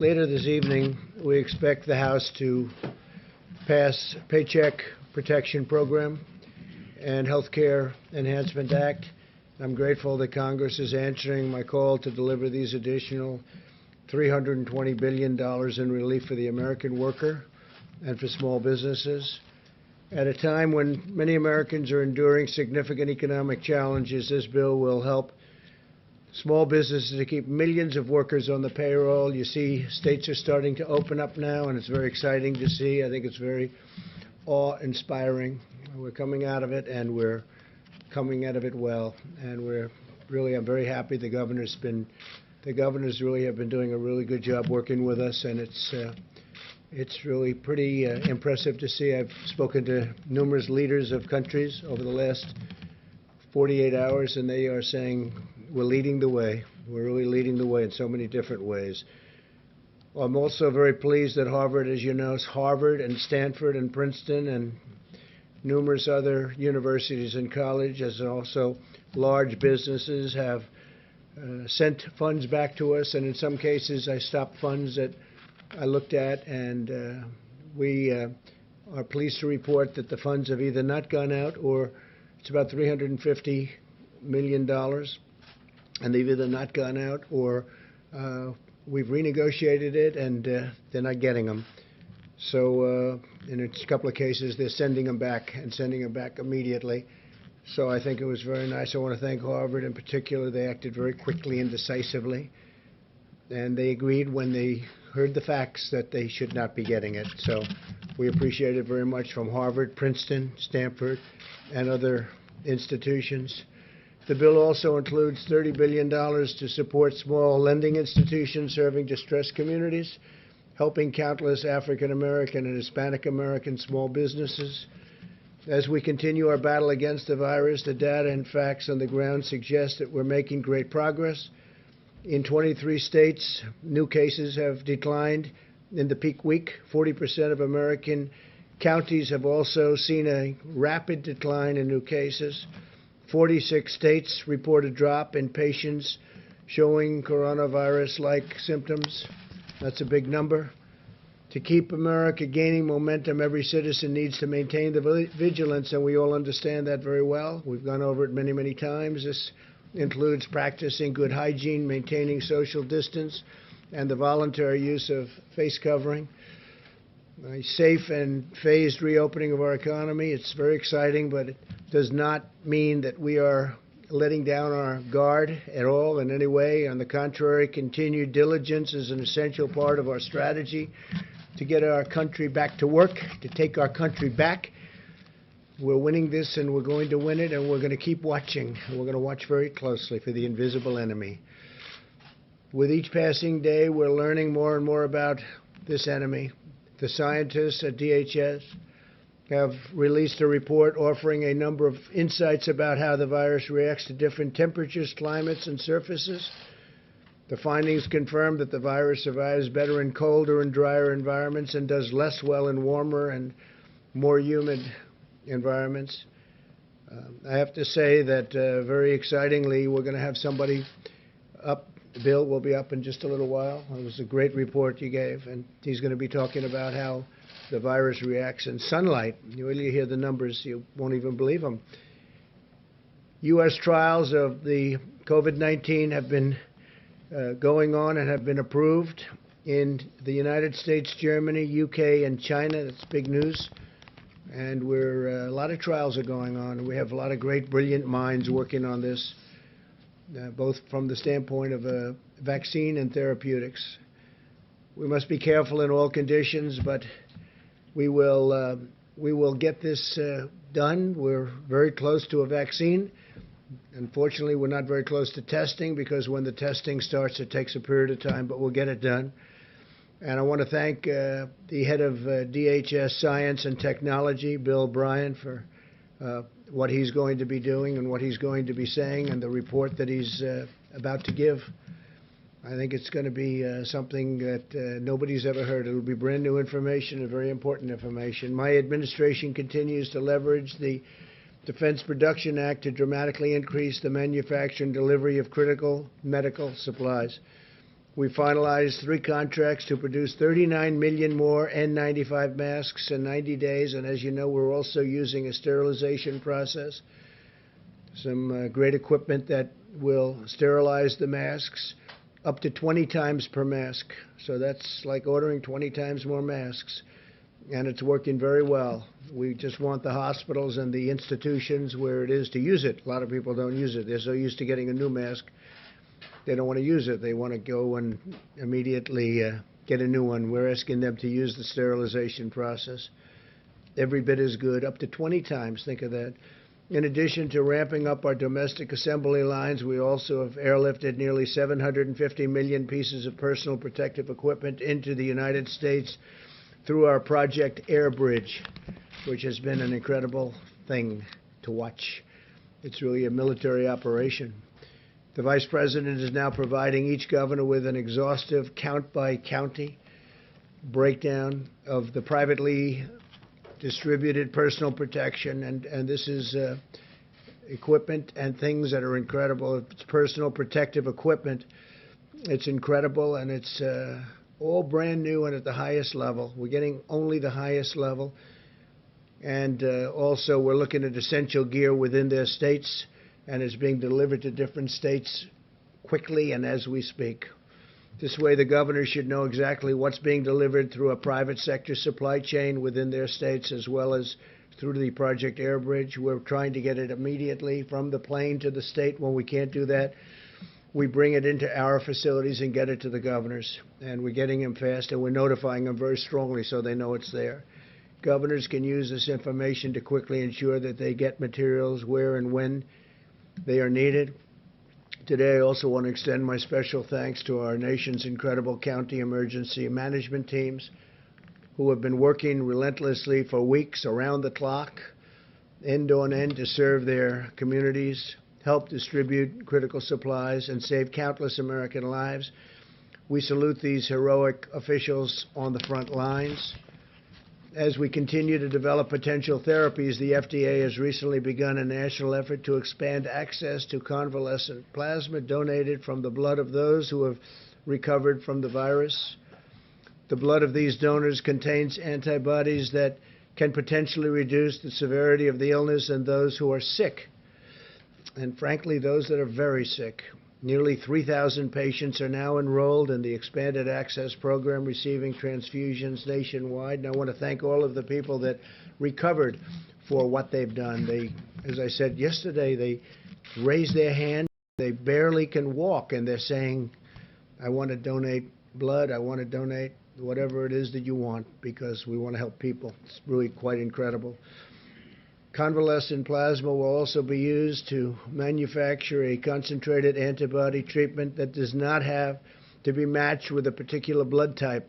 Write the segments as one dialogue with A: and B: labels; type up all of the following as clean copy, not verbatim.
A: Later this evening, we expect the House to pass Paycheck Protection Program and Health Care Enhancement Act. I'm grateful that Congress is answering my call to deliver these additional $320 billion in relief for the American worker and for small businesses. At a time when many Americans are enduring significant economic challenges, this bill will help small businesses to keep millions of workers on the payroll. You see, states are starting to open up now, and it's very exciting to see. I think it's very awe-inspiring. We're coming out of it, and we're coming out of it well. And I'm very happy the governors really have been doing a really good job working with us, and it's really pretty impressive to see. I've spoken to numerous leaders of countries over the last 48 hours, and they are saying we're leading the way. We're really leading the way in so many different ways. I'm also very pleased that Harvard, as you know, Harvard and Stanford and Princeton and numerous other universities and colleges, and also large businesses have sent funds back to us, and in some cases I stopped funds that I looked at, and we are pleased to report that the funds have either not gone out, or it's about $350 million, and they've either not gone out, or we've renegotiated it, and they're not getting them. So in a couple of cases, they're sending them back immediately. So I think it was very nice. I want to thank Harvard in particular. They acted very quickly and decisively, and they agreed when they heard the facts that they should not be getting it. So we appreciate it very much from Harvard, Princeton, Stanford, and other institutions. The bill also includes $30 billion to support small lending institutions serving distressed communities, helping countless African American and Hispanic American small businesses. As we continue our battle against the virus, the data and facts on the ground suggest that we're making great progress. In 23 states, new cases have declined in the peak week. 40% of American counties have also seen a rapid decline in new cases. 46 states report a drop in patients showing coronavirus-like symptoms. That's a big number. To keep America gaining momentum, every citizen needs to maintain the vigilance, and we all understand that very well. We've gone over it many, many times. This includes practicing good hygiene, maintaining social distance, and the voluntary use of face covering. A safe and phased reopening of our economy. It's very exciting, but it does not mean that we are letting down our guard at all in any way. On the contrary, continued diligence is an essential part of our strategy to get our country back to work, to take our country back. We're winning this, and we're going to win it, and we're going to keep watching. We're going to watch very closely for the invisible enemy. With each passing day, we're learning more and more about this enemy. The scientists at DHS have released a report offering a number of insights about how the virus reacts to different temperatures, climates, and surfaces. The findings confirm that the virus survives better in colder and drier environments and does less well in warmer and more humid environments. I have to say that very excitingly, we're going to have somebody up. Bill will be up in just a little while. It was a great report you gave, and he's going to be talking about how the virus reacts in sunlight. You really hear the numbers, you won't even believe them. U.S. trials of the COVID-19 have been going on and have been approved in the United States, Germany, UK, and China. That's big news. And a lot of trials are going on. We have a lot of great, brilliant minds working on this, both from the standpoint of vaccine and therapeutics. We must be careful in all conditions, but we will get this done. We're very close to a vaccine. Unfortunately, we're not very close to testing, because when the testing starts, it takes a period of time, but we'll get it done. And I want to thank the head of DHS Science and Technology, Bill Bryan, for what he's going to be doing and what he's going to be saying, and the report that he's about to give. I think it's going to be something that nobody's ever heard. It'll be brand new information and very important information. My administration continues to leverage the Defense Production Act to dramatically increase the manufacture and delivery of critical medical supplies. We finalized 3 contracts to produce 39 million more N95 masks in 90 days. And as you know, we're also using a sterilization process, some great equipment that will sterilize the masks up to 20 times per mask. So that's like ordering 20 times more masks. And it's working very well. We just want the hospitals and the institutions where it is to use it. A lot of people don't use it. They're so used to getting a new mask, they don't want to use it. They want to go and immediately get a new one. We're asking them to use the sterilization process. Every bit as good, up to 20 times. Think of that. In addition to ramping up our domestic assembly lines, we also have airlifted nearly 750 million pieces of personal protective equipment into the United States through our Project Air Bridge, which has been an incredible thing to watch. It's really a military operation. The Vice President is now providing each governor with an exhaustive count-by-county breakdown of the privately distributed personal protection, and this is equipment and things that are incredible. It's personal protective equipment. It's incredible, and it's all brand new and at the highest level. We're getting only the highest level. And also we're looking at essential gear within their states, and it's being delivered to different states quickly and as we speak. This way the governors should know exactly what's being delivered through a private sector supply chain within their states, as well as through the Project Air Bridge. We're trying to get it immediately from the plane to the state. When we can't do that, we bring it into our facilities and get it to the governors. And we're getting them fast, and we're notifying them very strongly so they know it's there. Governors can use this information to quickly ensure that they get materials where and when they are needed. Today, I also want to extend my special thanks to our nation's incredible county emergency management teams who have been working relentlessly for weeks around the clock, end on end, to serve their communities, help distribute critical supplies, and save countless American lives. We salute these heroic officials on the front lines. As we continue to develop potential therapies, the FDA has recently begun a national effort to expand access to convalescent plasma donated from the blood of those who have recovered from the virus. The blood of these donors contains antibodies that can potentially reduce the severity of the illness in those who are sick, and frankly, those that are very sick. Nearly 3,000 patients are now enrolled in the Expanded Access Program, receiving transfusions nationwide. And I want to thank all of the people that recovered for what they've done. They, as I said yesterday, they raised their hand. They barely can walk, and they're saying, I want to donate blood. I want to donate whatever it is that you want, because we want to help people. It's really quite incredible. Convalescent plasma will also be used to manufacture a concentrated antibody treatment that does not have to be matched with a particular blood type.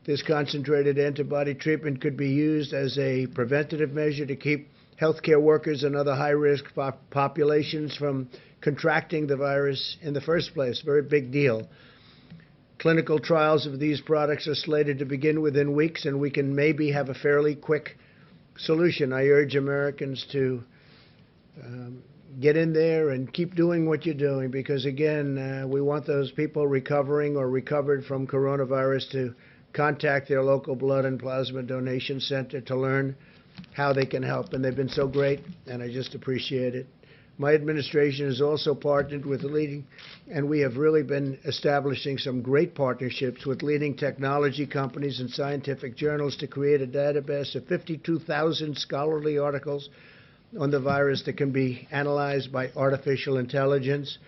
A: This concentrated antibody treatment could be used as a preventative measure to keep healthcare workers and other high-risk populations from contracting the virus in the first place. Very big deal. Clinical trials of these products are slated to begin within weeks, and we can maybe have a fairly quick solution. I urge Americans to get in there and keep doing what you're doing, because, again, we want those people recovering or recovered from coronavirus to contact their local blood and plasma donation center to learn how they can help. And they've been so great, and I just appreciate it. My administration has also partnered with and we have really been establishing some great partnerships with leading technology companies and scientific journals to create a database of 52,000 scholarly articles on the virus that can be analyzed by artificial intelligence.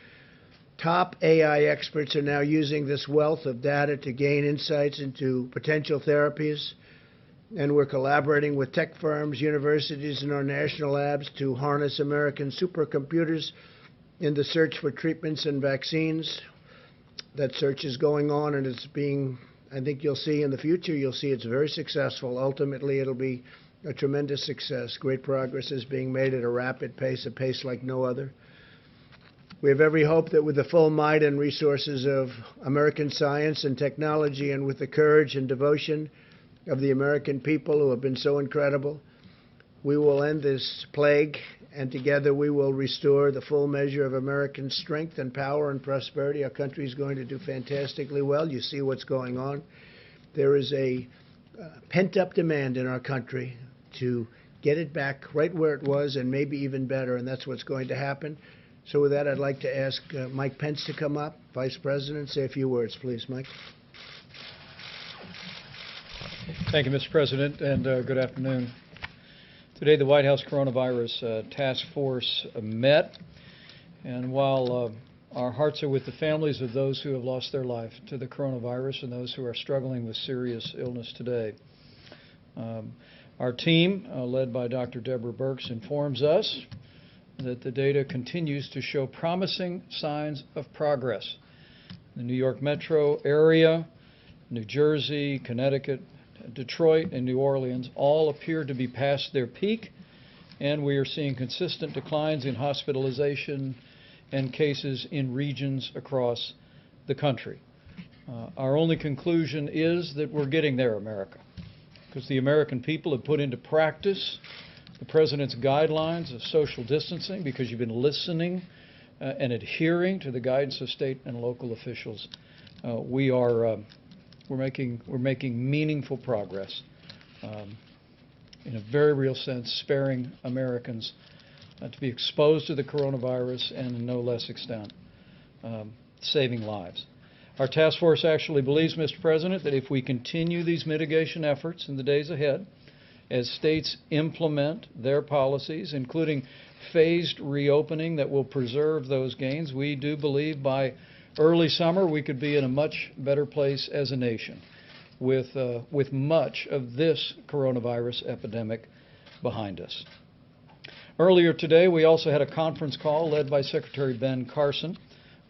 A: Top AI experts are now using this wealth of data to gain insights into potential therapies. And we're collaborating with tech firms, universities, and our national labs to harness American supercomputers in the search for treatments and vaccines. That search is going on, and it's being, I think you'll see in the future, you'll see it's very successful. Ultimately, it'll be a tremendous success. Great progress is being made at a rapid pace, a pace like no other. We have every hope that with the full might and resources of American science and technology, and with the courage and devotion of the American people who have been so incredible, we will end this plague and together we will restore the full measure of American strength and power and prosperity. Our country is going to do fantastically well. You see what's going on. There is a pent-up demand in our country to get it back right where it was and maybe even better, and that's what's going to happen. So with that, I'd like to ask Mike Pence to come up, Vice President, say a few words, please, Mike.
B: Thank you, Mr. President, and good afternoon. Today, the White House Coronavirus Task Force met, and while our hearts are with the families of those who have lost their life to the coronavirus and those who are struggling with serious illness today, our team, led by Dr. Deborah Birx, informs us that the data continues to show promising signs of progress. The New York metro area, New Jersey, Connecticut, Detroit, and New Orleans all appear to be past their peak, and we are seeing consistent declines in hospitalization and cases in regions across the country. Our only conclusion is that we're getting there, America, because the American people have put into practice the President's guidelines of social distancing, because you've been listening and adhering to the guidance of state and local officials. We're making meaningful progress in a very real sense, sparing Americans to be exposed to the coronavirus and in no less extent saving lives. Our task force actually believes, Mr. President, that if we continue these mitigation efforts in the days ahead, as states implement their policies, including phased reopening that will preserve those gains, we do believe by early summer we could be in a much better place as a nation with much of this coronavirus epidemic behind us. Earlier today, we also had a conference call led by Secretary Ben Carson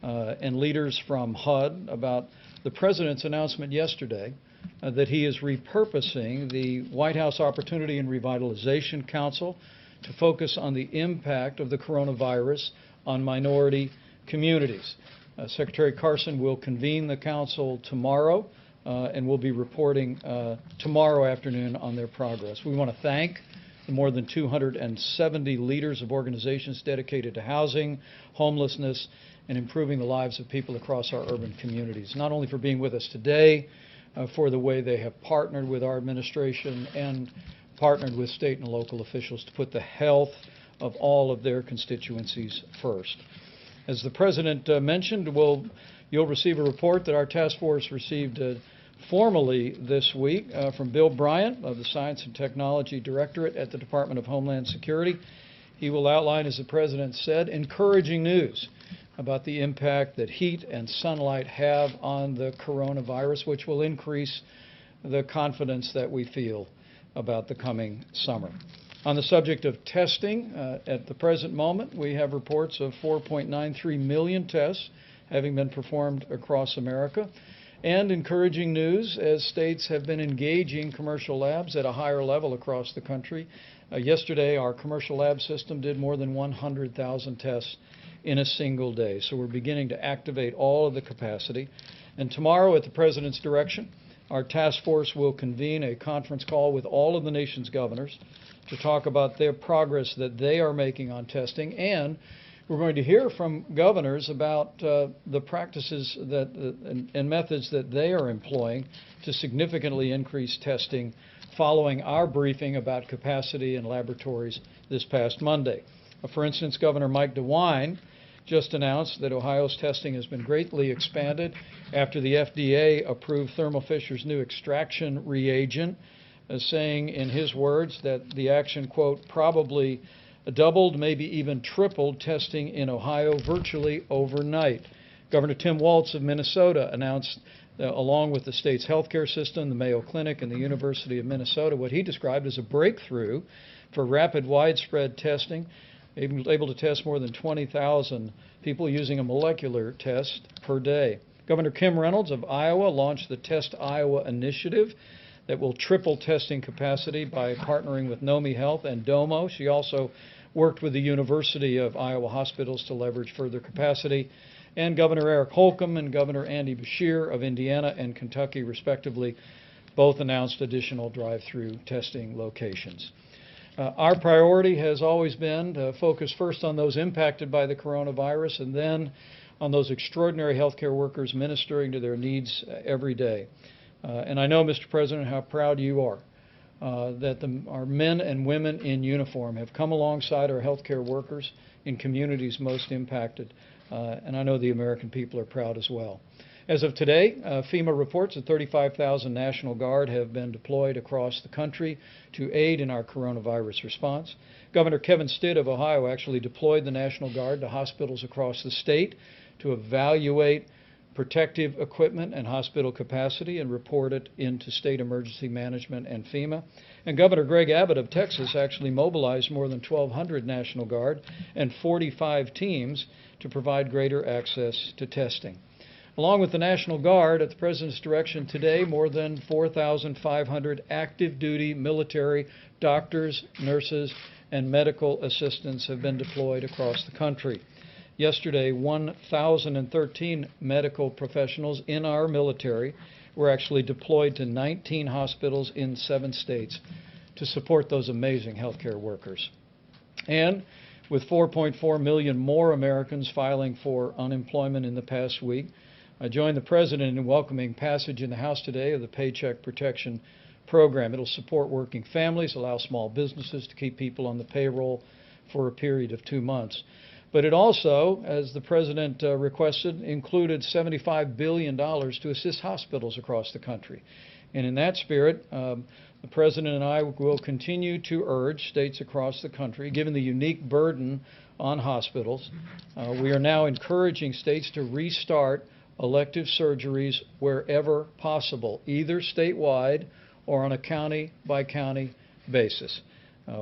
B: and leaders from HUD about the President's announcement yesterday that he is repurposing the White House Opportunity and Revitalization Council to focus on the impact of the coronavirus on minority communities. Secretary Carson will convene the council tomorrow and will be reporting tomorrow afternoon on their progress. We want to thank the more than 270 leaders of organizations dedicated to housing, homelessness, and improving the lives of people across our urban communities, not only for being with us today, for the way they have partnered with our administration and partnered with state and local officials to put the health of all of their constituencies first. As the President mentioned, you'll receive a report that our task force received formally this week from Bill Bryant of the Science and Technology Directorate at the Department of Homeland Security. He will outline, as the President said, encouraging news about the impact that heat and sunlight have on the coronavirus, which will increase the confidence that we feel about the coming summer. On the subject of testing, at the present moment, we have reports of 4.93 million tests having been performed across America, and encouraging news as states have been engaging commercial labs at a higher level across the country. Yesterday, our commercial lab system did more than 100,000 tests in a single day. So we're beginning to activate all of the capacity. And tomorrow, at the President's direction, our task force will convene a conference call with all of the nation's governors to talk about their progress that they are making on testing. And we're going to hear from governors about the practices and methods that they are employing to significantly increase testing following our briefing about capacity in laboratories this past Monday. For instance, Governor Mike DeWine just announced that Ohio's testing has been greatly expanded after the FDA approved Thermo Fisher's new extraction reagent, saying in his words that the action, quote, probably doubled, maybe even tripled testing in Ohio virtually overnight. Governor Tim Walz of Minnesota announced, along with the state's healthcare system, the Mayo Clinic, and the University of Minnesota, what he described as a breakthrough for rapid, widespread testing, able to test more than 20,000 people using a molecular test per day. Governor Kim Reynolds of Iowa launched the Test Iowa initiative that will triple testing capacity by partnering with Nomi Health and Domo. She also worked with the University of Iowa hospitals to leverage further capacity. And Governor Eric Holcomb and Governor Andy Beshear of Indiana and Kentucky, respectively, both announced additional drive-through testing locations. Our priority has always been to focus first on those impacted by the coronavirus and then on those extraordinary healthcare workers ministering to their needs every day. And I know, Mr. President, how proud you are that our men and women in uniform have come alongside our healthcare workers in communities most impacted. And I know the American people are proud as well. As of today, FEMA reports that 35,000 National Guard have been deployed across the country to aid in our coronavirus response. Governor Kevin Stitt of Ohio actually deployed the National Guard to hospitals across the state to evaluate protective equipment and hospital capacity and report it into state emergency management and FEMA. And Governor Greg Abbott of Texas actually mobilized more than 1,200 National Guard and 45 teams to provide greater access to testing. Along with the National Guard, at the President's direction today, more than 4,500 active duty military doctors, nurses, and medical assistants have been deployed across the country. Yesterday, 1,013 medical professionals in our military were actually deployed to 19 hospitals in 7 states to support those amazing healthcare workers. And with 4.4 million more Americans filing for unemployment in the past week, I joined the President in welcoming passage in the House today of the Paycheck Protection Program. It'll support working families, allow small businesses to keep people on the payroll for a period of 2 months. But it also, as the President requested, included $75 billion to assist hospitals across the country. And in that spirit, the President and I will continue to urge states across the country, given the unique burden on hospitals, we are now encouraging states to restart elective surgeries wherever possible, either statewide or on a county-by-county basis.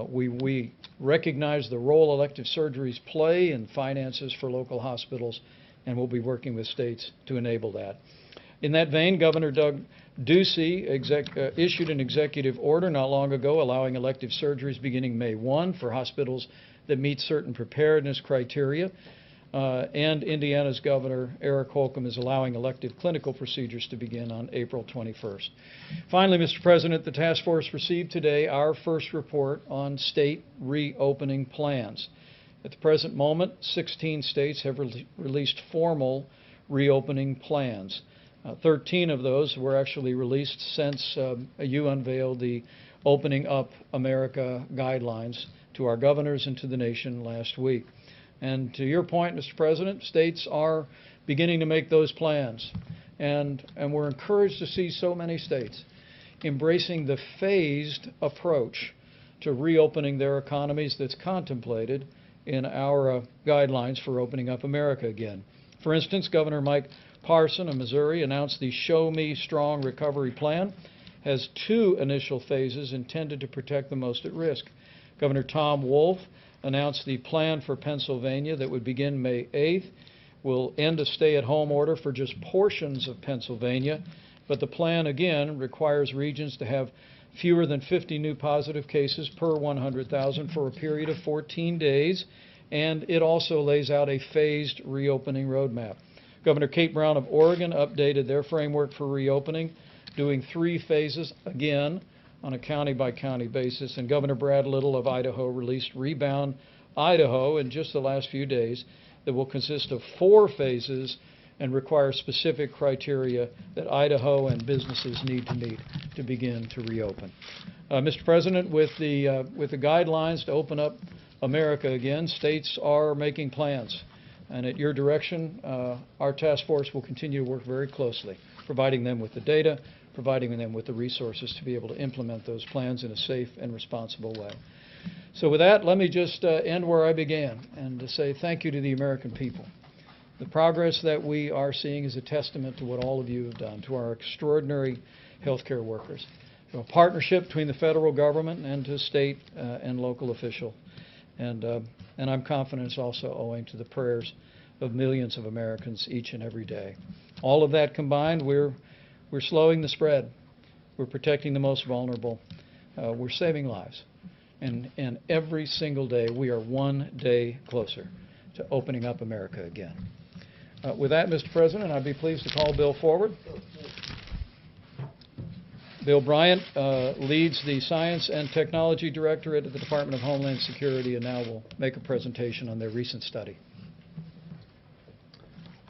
B: We recognize the role elective surgeries play in finances for local hospitals, and we'll be working with states to enable that. In that vein, Governor Doug Ducey issued an executive order not long ago allowing elective surgeries beginning May 1 for hospitals that meet certain preparedness criteria. And Indiana's Governor Eric Holcomb is allowing elective clinical procedures to begin on April 21st. Finally, Mr. President, the task force received today our first report on state reopening plans. At the present moment, 16 states have released formal reopening plans. 13 of those were actually released since you unveiled the Opening Up America guidelines to our governors and to the nation last week. And to your point, Mr. President, states are beginning to make those plans. And we're encouraged to see so many states embracing the phased approach to reopening their economies that's contemplated in our guidelines for opening up America again. For instance, Governor Mike Parson of Missouri announced the Show Me Strong Recovery Plan has 2 initial phases intended to protect the most at risk. Governor Tom Wolf announced the plan for Pennsylvania that would begin May 8th, will end a stay-at-home order for just portions of Pennsylvania, but the plan, again, requires regions to have fewer than 50 new positive cases per 100,000 for a period of 14 days, and it also lays out a phased reopening roadmap. Governor Kate Brown of Oregon updated their framework for reopening, doing 3 phases, again, on a county-by-county basis, and Governor Brad Little of Idaho released Rebound Idaho in just the last few days that will consist of 4 phases and require specific criteria that Idaho and businesses need to meet to begin to reopen. Mr. President, with the guidelines to open up America again, states are making plans, and at your direction, our task force will continue to work very closely, providing them with the data, providing them with the resources to be able to implement those plans in a safe and responsible way. So with that, let me just end where I began and to say thank you to the American people. The progress that we are seeing is a testament to what all of you have done, to our extraordinary healthcare workers, to a partnership between the federal government and to state and local officials. And I'm confident it's also owing to the prayers of millions of Americans each and every day. All of that combined, we're slowing the spread. We're protecting the most vulnerable. We're saving lives. And every single day, we are one day closer to opening up America again. With that, Mr. President, I'd be pleased to call Bill forward. Bill Bryant leads the Science and Technology Directorate at the Department of Homeland Security, and now will make a presentation on their recent study.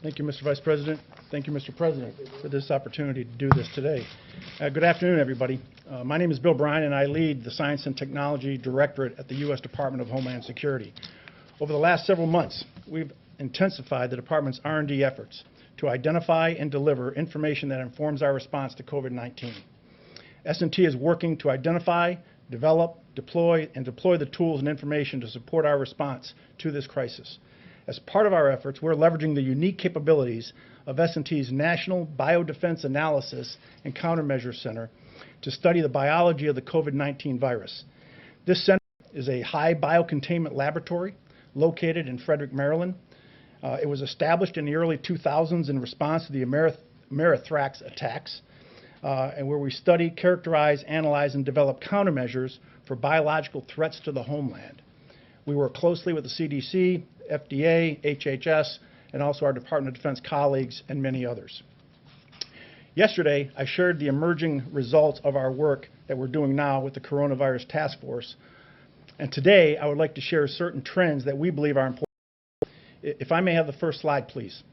C: Thank you, Mr. Vice President. Thank you, Mr. President, for this opportunity to do this today. Good afternoon, everybody. My name is Bill Bryant, and I lead the Science and Technology Directorate at the U.S. Department of Homeland Security. Over the last several months, we've intensified the department's R&D efforts to identify and deliver information that informs our response to COVID-19. S&T is working to identify, develop, deploy the tools and information to support our response to this crisis. As part of our efforts, we're leveraging the unique capabilities of S&T's National Biodefense Analysis and Countermeasure Center to study the biology of the COVID-19 virus. This center is a high biocontainment laboratory located in Frederick, Maryland. It was established in the early 2000s in response to the Amerithrax attacks, and where we study, characterize, analyze, and develop countermeasures for biological threats to the homeland. We work closely with the CDC, FDA, HHS, and also our Department of Defense colleagues and many others. Yesterday, I shared the emerging results of our work that we're doing now with the Coronavirus Task Force. And today, I would like to share certain trends that we believe are important. If I may have the first slide, please.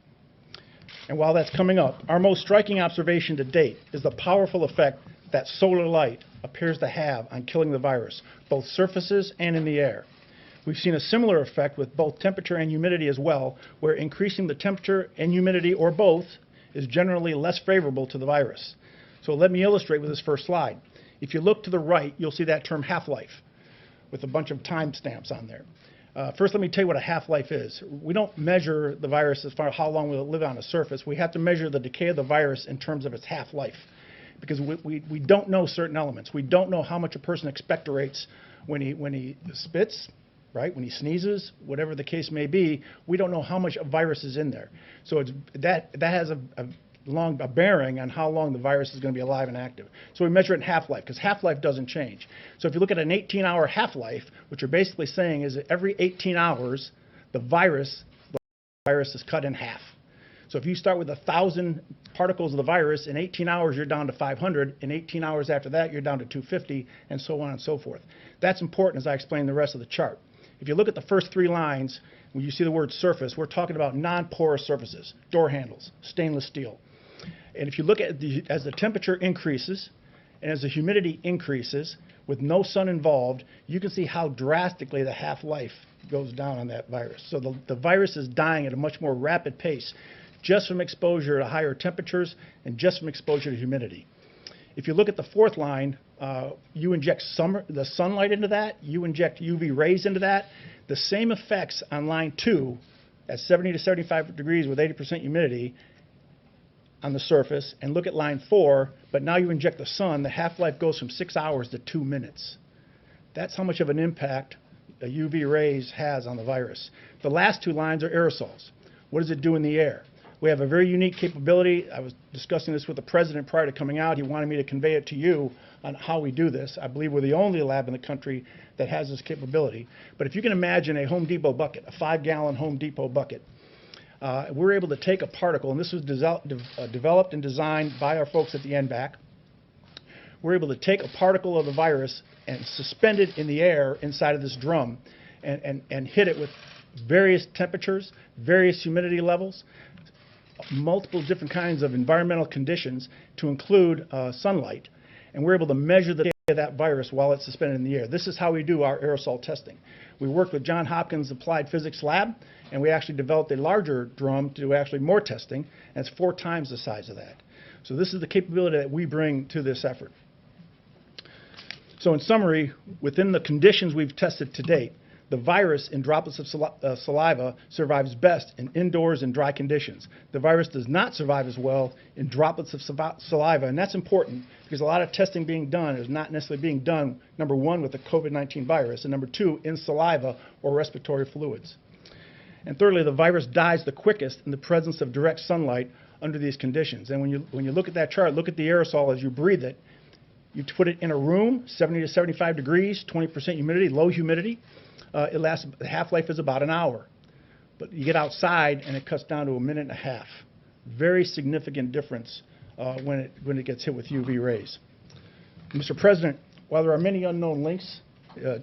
C: And while that's coming up, our most striking observation to date is the powerful effect that solar light appears to have on killing the virus, both surfaces and in the air. We've seen a similar effect with both temperature and humidity as well, where increasing the temperature and humidity, or both, is generally less favorable to the virus. So let me illustrate with this first slide. If you look to the right, you'll see that term half-life with a bunch of timestamps on there. First, let me tell you what a half-life is. We don't measure the virus as far as how long will it live on a surface. We have to measure the decay of the virus in terms of its half-life, because we don't know certain elements. We don't know how much a person expectorates when he spits, right? When he sneezes, whatever the case may be. We don't know how much virus is in there. So that has a bearing on how long the virus is going to be alive and active. So we measure it in half-life, because half-life doesn't change. So if you look at an 18-hour half-life, what you're basically saying is that every 18 hours, the virus is cut in half. So if you start with 1,000 particles of the virus, in 18 hours you're down to 500. In 18 hours after that, you're down to 250, and so on and so forth. That's important as I explain the rest of the chart. If you look at the first three lines, when you see the word surface, we're talking about non-porous surfaces, door handles, stainless steel. And if you look at as the temperature increases and as the humidity increases, with no sun involved, you can see how drastically the half-life goes down on that virus. So the virus is dying at a much more rapid pace, just from exposure to higher temperatures and just from exposure to humidity. If you look at the fourth line, you inject the sunlight into that, you inject UV rays into that. The same effects on line 2 at 70 to 75 degrees with 80% humidity on the surface, and look at line 4, but now you inject the sun, the half-life goes from 6 hours to 2 minutes. That's how much of an impact a UV rays has on the virus. The last two lines are aerosols. What does it do in the air? We have a very unique capability. I was discussing this with the President prior to coming out. He wanted me to convey it to you on how we do this. I believe we're the only lab in the country that has this capability. But if you can imagine a Home Depot bucket, a 5-gallon Home Depot bucket, we're able to take a particle, and this was developed and designed by our folks at the NBAC. We're able to take a particle of the virus and suspend it in the air inside of this drum and hit it with various temperatures, various humidity levels, multiple different kinds of environmental conditions to include sunlight. And we're able to measure the decay of that virus while it's suspended in the air. This is how we do our aerosol testing. We worked with Johns Hopkins Applied Physics Lab, and we actually developed a larger drum to do actually more testing, and it's 4 times the size of that. So this is the capability that we bring to this effort. So in summary, within the conditions we've tested to date, the virus in droplets of saliva survives best in indoors and dry conditions. The virus does not survive as well in droplets of saliva, and that's important because a lot of testing being done is not necessarily being done, number 1, with the COVID-19 virus, and number 2, in saliva or respiratory fluids. And thirdly, the virus dies the quickest in the presence of direct sunlight under these conditions. And when you look at that chart, look at the aerosol as you breathe it. You put it in a room, 70 to 75 degrees, 20% humidity, low humidity. The half-life is about an hour. But you get outside and it cuts down to a minute and a half. Very significant difference when it gets hit with UV rays. Mr. President, while there are many unknown links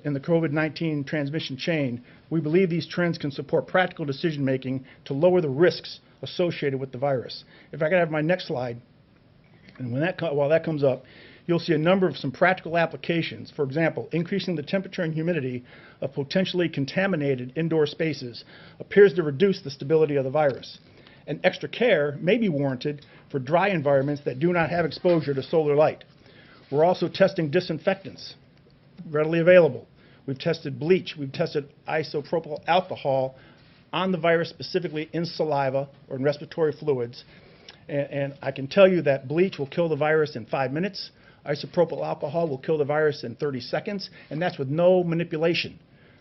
C: in the COVID-19 transmission chain, we believe these trends can support practical decision-making to lower the risks associated with the virus. If I could have my next slide, and while that comes up, you'll see a number of some practical applications. For example, increasing the temperature and humidity of potentially contaminated indoor spaces appears to reduce the stability of the virus. And extra care may be warranted for dry environments that do not have exposure to solar light. We're also testing disinfectants, readily available. We've tested bleach. We've tested isopropyl alcohol on the virus, specifically in saliva or in respiratory fluids. And I can tell you that bleach will kill the virus in 5 minutes. Isopropyl alcohol will kill the virus in 30 seconds, and that's with no manipulation,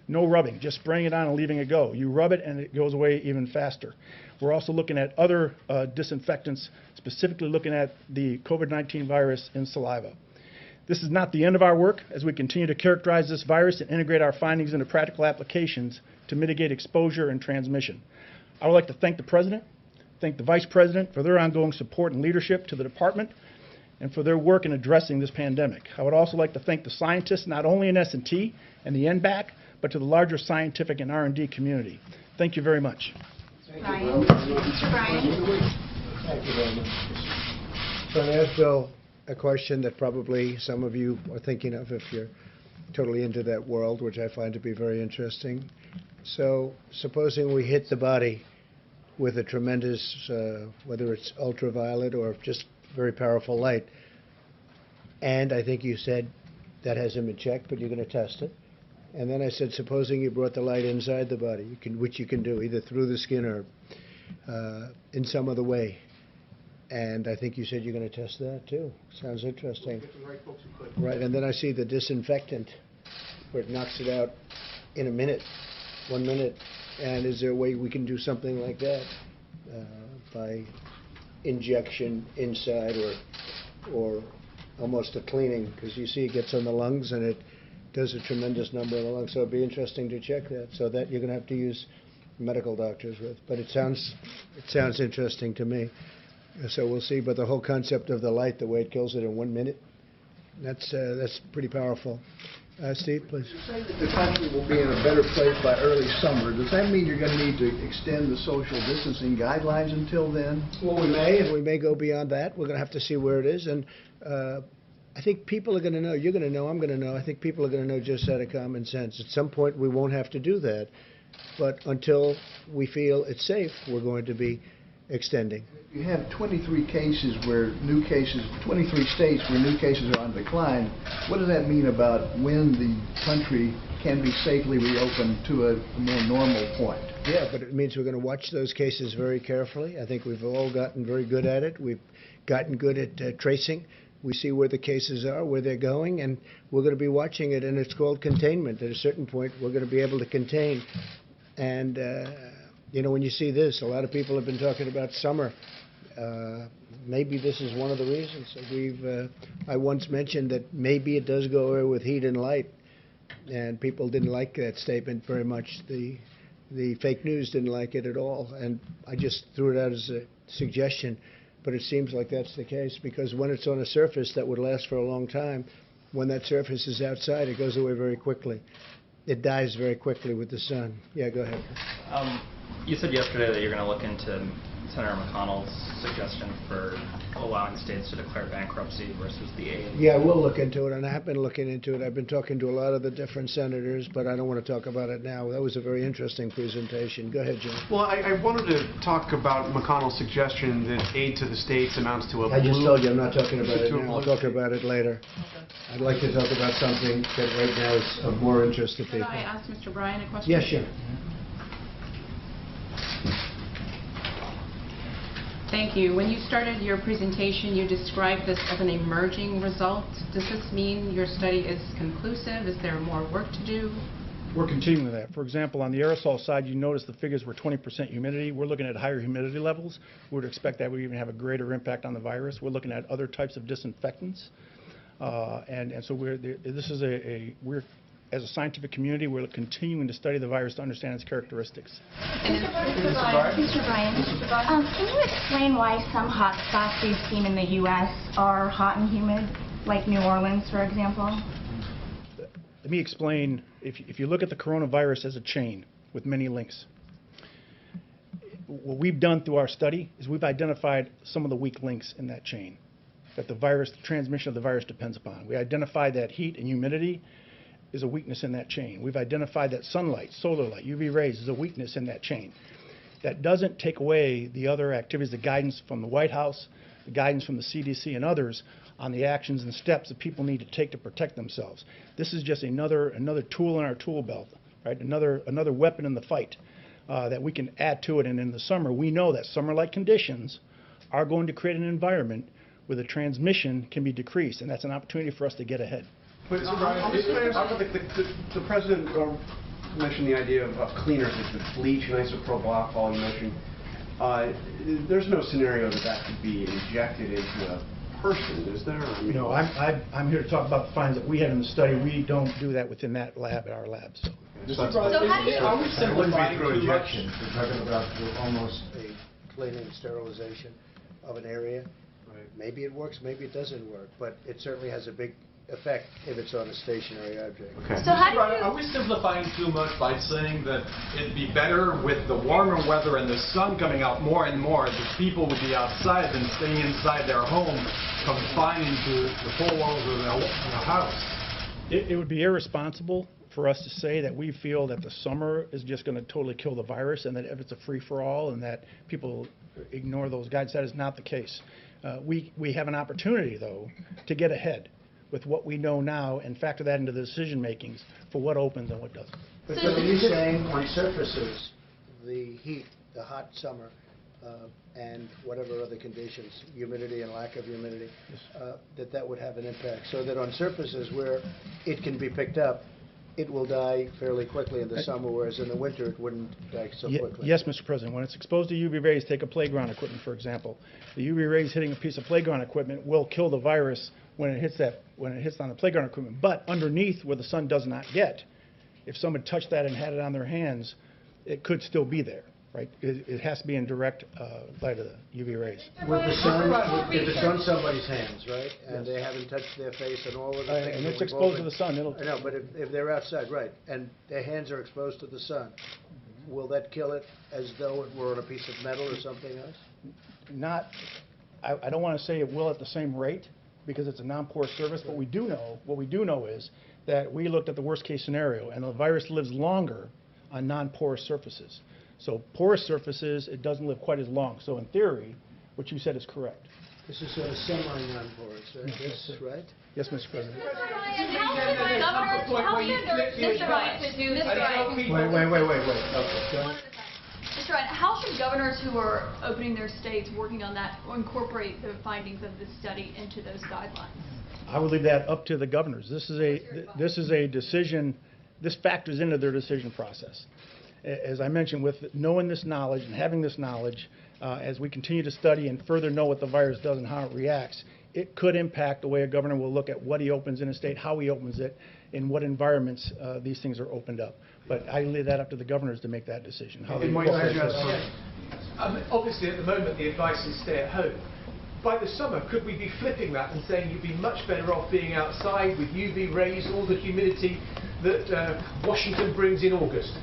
C: no rubbing, just spraying it on and leaving it go. You rub it and it goes away even faster. We're also looking at other disinfectants, specifically looking at the COVID-19 virus in saliva. This is not the end of our work as we continue to characterize this virus and integrate our findings into practical applications to mitigate exposure and transmission. I would like to thank the President, thank the Vice President for their ongoing support and leadership to the Department and for their work in addressing this pandemic. I would also like to thank the scientists, not only in S&T and the NBAC, but to the larger scientific and R&D community. Thank you very much.
D: Brian. Mr. Brian.
A: Thank you very much. So I asked Bill a question that probably some of you are thinking of if you're totally into that world, which I find to be very interesting. So supposing we hit the body with a tremendous, whether it's ultraviolet or just very powerful light, and I think you said that hasn't been checked, but you're going to test it. And then I said, supposing you brought the light inside the body, which you can do either through the skin or in some other way. And I think you said you're going to test that too. Sounds interesting. Right, and then I see the disinfectant where it knocks it out in a minute, 1 minute. And is there a way we can do something like that by injection inside or almost a cleaning? Because you see it gets on the lungs and it does a tremendous number in the lungs. So it'd be interesting to check that. So that you're going to have to use medical doctors with. But it sounds interesting to me. So we'll see. But the whole concept of the light, the way it kills it in 1 minute, that's pretty powerful. Steve, please.
E: You say that the country will be in a better place by early summer. Does that mean you're going to need to extend the social distancing guidelines until then?
A: Well, we may, and we may go beyond that. We're going to have to see where it is. And I think people are going to know. You're going to know. I'm going to know. I think people are going to know just out of common sense. At some point, we won't have to do that. But until we feel it's safe, we're going to be extending.
E: You have 23 cases where 23 states where new cases are on decline. What does that mean about when the country can be safely reopened to a more normal point?
A: Yeah, but it means we're going to watch those cases very carefully. I think we've all gotten very good at it. We've gotten good at tracing. We see where the cases are, where they're going, and we're going to be watching it, and it's called containment. At a certain point, we're going to be able to contain. And, you know, when you see this, a lot of people have been talking about summer. Maybe this is one of the reasons. I once mentioned that maybe it does go away with heat and light, and people didn't like that statement very much. The fake news didn't like it at all, and I just threw it out as a suggestion. But it seems like that's the case, because when it's on a surface that would last for a long time, when that surface is outside, it goes away very quickly. It dies very quickly with the sun. Yeah, go ahead.
F: You said yesterday that you're going to look into Senator McConnell's suggestion for allowing states to declare bankruptcy versus the aid.
A: Yeah, we'll look into it, and I have been looking into it. I've been talking to a lot of the different senators, but I don't want to talk about it now. That was a very interesting presentation. Go ahead, Jim.
G: Well, I wanted to talk about McConnell's suggestion that aid to the states amounts to a
A: I just
G: blue-
A: told you I'm not talking about it
G: to a
A: now. I'll
G: blue
A: talk about it later. I'd like to talk about something that right now is of more interest to
D: Could
A: people.
D: I ask Mr. Bryan a question?
A: Yes, sure.
D: Thank you. When you started your presentation, you described this as an emerging result. Does this mean your study is conclusive? Is there more work to do?
C: We're continuing with that. For example, on the aerosol side, you notice the figures were 20% humidity. We're looking at higher humidity levels. We would expect that would even have a greater impact on the virus. We're looking at other types of disinfectants. And so we're as a scientific community, we're continuing to study the virus to understand its characteristics.
H: Mr. Bryan, can you explain why some hot spots we've seen in the U.S. are hot and humid like New Orleans, for example?
C: Let me explain. If you look at the coronavirus as a chain with many links, what we've done through our study is we've identified some of the weak links in that chain that the transmission of the virus depends upon. We identified that heat and humidity is a weakness in that chain. We've identified that sunlight, solar light, UV rays is a weakness in that chain. That doesn't take away the other activities, the guidance from the White House, the guidance from the CDC and others on the actions and steps that people need to take to protect themselves. This is just another tool in our tool belt, right? Another weapon in the fight that we can add to it. And in the summer, we know that summer-like conditions are going to create an environment where the transmission can be decreased, and that's an opportunity for us to get ahead.
G: But the president mentioned the idea of cleaners, like the bleach and isopropyl alcohol you mentioned. There's no scenario that could be injected into a person, is there? I mean,
C: No, I'm here to talk about the findings that we had in the study. We don't do that within that lab, our lab. So.
A: So
H: how do you...
A: Are we simplifying too much? We're talking about almost a cleaning, sterilization of an area.
G: Right.
A: Maybe it works, maybe it doesn't work, but it certainly has a big effect if it's on a stationary object.
G: Okay.
H: So how do you...
I: Are we simplifying too much by saying that it'd be better with the warmer weather and the sun coming out more and more, that people would be outside than staying inside their home, confined to the four walls of their house?
C: It would be irresponsible for us to say that we feel that the summer is just going to totally kill the virus and that if it's a free-for-all and that people ignore those guides. That is not the case. We have an opportunity, though, to get ahead with what we know now and factor that into the decision-makings for what opens and what doesn't.
A: But so are you saying on surfaces, the heat, the hot summer, and whatever other conditions, humidity and lack of humidity, that would have an impact? So that on surfaces where it can be picked up, it will die fairly quickly in the summer, whereas in the winter it wouldn't die so quickly.
C: Yes, Mr. President. When it's exposed to UV rays, take a playground equipment, for example. The UV rays hitting a piece of playground equipment will kill the virus when it hits on the playground equipment. But underneath, where the sun does not get, if someone touched that and had it on their hands, it could still be there, right? It has to be in direct light of the UV rays.
A: With the sun, if it's on somebody's hands, right, and they haven't touched their face and all of the things.
C: And
A: that
C: it's
A: we've
C: exposed
A: all
C: to the sun.
A: I know, but if they're outside, right, and their hands are exposed to the sun, will that kill it as though it were on a piece of metal or something else?
C: I don't want to say it will at the same rate because it's a non-porous surface, but what we do know is that we looked at the worst case scenario and the virus lives longer on non-porous surfaces. So porous surfaces, it doesn't live quite as long. So in theory, what you said is correct.
A: This is sort of semi-non-porous, right? Yes, right?
C: Yes, Mr. President.
H: Mr. Ryan, how should governors, Mr. Ryan,
A: Wait. Okay, go ahead.
J: Mr. Ryan, how should governors who are opening their states working on that incorporate the findings of this study into those guidelines?
C: I would leave that up to the governors. This is a decision, this factors into their decision process. As I mentioned, with knowing this knowledge and having this knowledge, as we continue to study and further know what the virus does and how it reacts, it could impact the way a governor will look at what he opens in a state, how he opens it, in what environments these things are opened up. But I leave that up to the governors to make that decision.
K: Obviously, at the moment, the advice is stay at home. By the summer, could we be flipping that and saying you'd be much better off being outside with UV rays, all the humidity that Washington brings in August?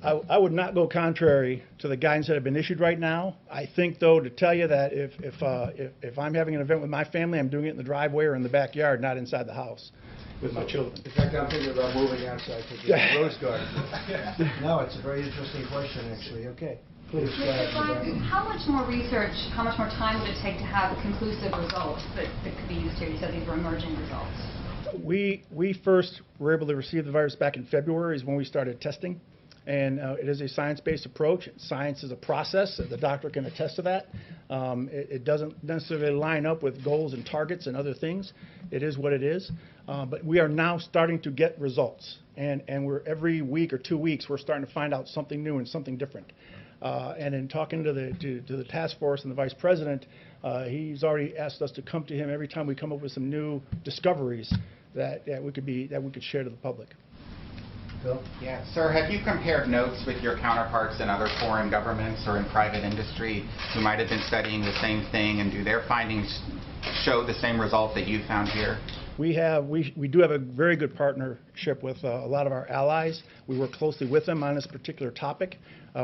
C: I would not go contrary to the guidance that have been issued right now. I think, though, to tell you that if I'm having an event with my family, I'm doing it in the driveway or in the backyard, not inside the house with my children.
A: In fact, I'm thinking about moving outside to the rose garden. No, it's a very interesting question, actually. Okay. Please, go ahead.
H: Mr. Ryan, how much more research, how much more time would it take to have conclusive results that could be used here? You said these were emerging results.
C: We first were able to receive the virus back in February is when we started testing. And it is a science-based approach. Science is a process. The doctor can attest to that. It doesn't necessarily line up with goals and targets and other things. It is what it is. But we are now starting to get results. And we're every week or 2 weeks, we're starting to find out something new and something different. And in talking to the task force and the vice president, he's already asked us to come to him every time we come up with some new discoveries that we could share to the public.
A: Bill?
L: Yeah, sir, have you compared notes with your counterparts in other foreign governments or in private industry who might have been studying the same thing, and do their findings show the same result that you found here?
C: We do have a very good partnership with a lot of our allies. We work closely with them on this particular topic.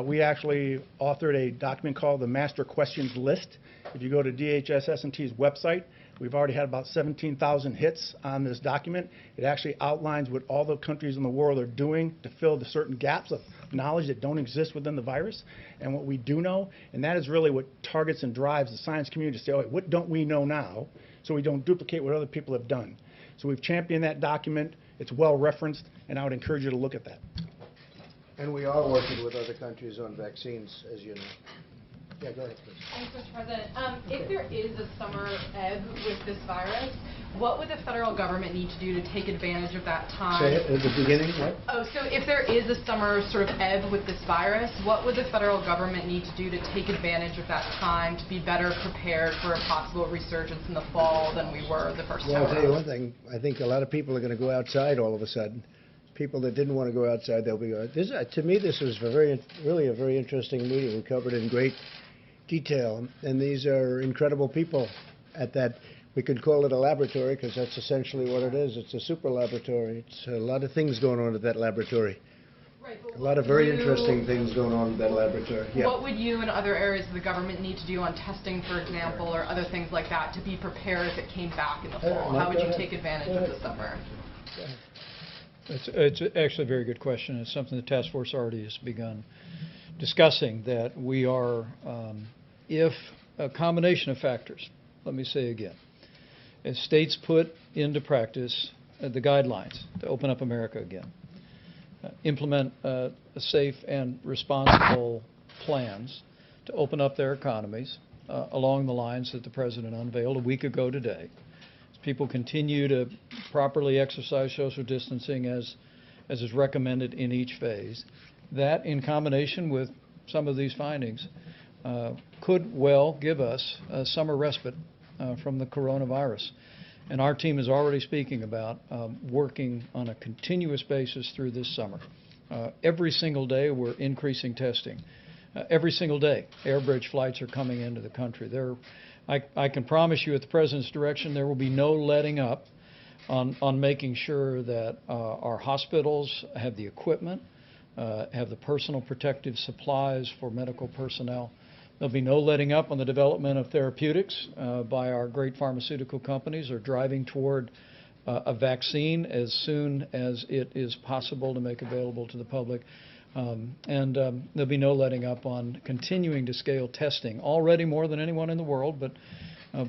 C: We actually authored a document called the Master Questions List. If you go to DHS-S&T's website, we've already had about 17,000 hits on this document. It actually outlines what all the countries in the world are doing to fill the certain gaps of knowledge that don't exist within the virus and what we do know. And that is really what targets and drives the science community to say, oh, wait, what don't we know now, so we don't duplicate what other people have done. So we've championed that document. It's well referenced, and I would encourage you to look at that.
A: And we are working with other countries on vaccines, as you know. Yeah, go ahead, please.
D: Thanks, Mr. President. If there is a summer ebb with this virus, what would the federal government need to do to take advantage of that time?
A: Say it at the beginning, what?
D: Oh, so if there is a summer sort of ebb with this virus, what would the federal government need to do to take advantage of that time to be better prepared for a possible resurgence in the fall than we were the first time
A: Well, I'll tell you
D: around?
A: one thing. I think a lot of people are going to go outside all of a sudden. People that didn't want to go outside, they'll be going. To me, this was really a very interesting meeting. We covered it in great detail, and these are incredible people at that. We could call it a laboratory because that's essentially what it is. It's a super laboratory. It's a lot of things going on at that laboratory.
D: Right, but
A: A lot of very interesting things going on at that laboratory. Yeah.
D: What would you and other areas of the government need to do on testing, for example, or other things like that to be prepared if it came back in the fall?
A: Mike,
D: How would
A: go
D: you
A: ahead.
D: take advantage of the summer?
B: It's actually a very good question. It's something the task force already has begun discussing, that we are, if a combination of factors, let me say again, as states put into practice the guidelines to open up America again, implement safe and responsible plans to open up their economies along the lines that the President unveiled a week ago today. As people continue to properly exercise social distancing as is recommended in each phase, that in combination with some of these findings could well give us a summer respite from the coronavirus. And our team is already speaking about working on a continuous basis through this summer. Every single day we're increasing testing. Every single day air bridge flights are coming into the country. I can promise you at the President's direction there will be no letting up on making sure that our hospitals have the equipment, have the personal protective supplies for medical personnel. There'll be no letting up on the development of therapeutics by our great pharmaceutical companies, or driving toward a vaccine as soon as it is possible to make available to the public. And there'll be no letting up on continuing to scale testing, already more than anyone in the world, but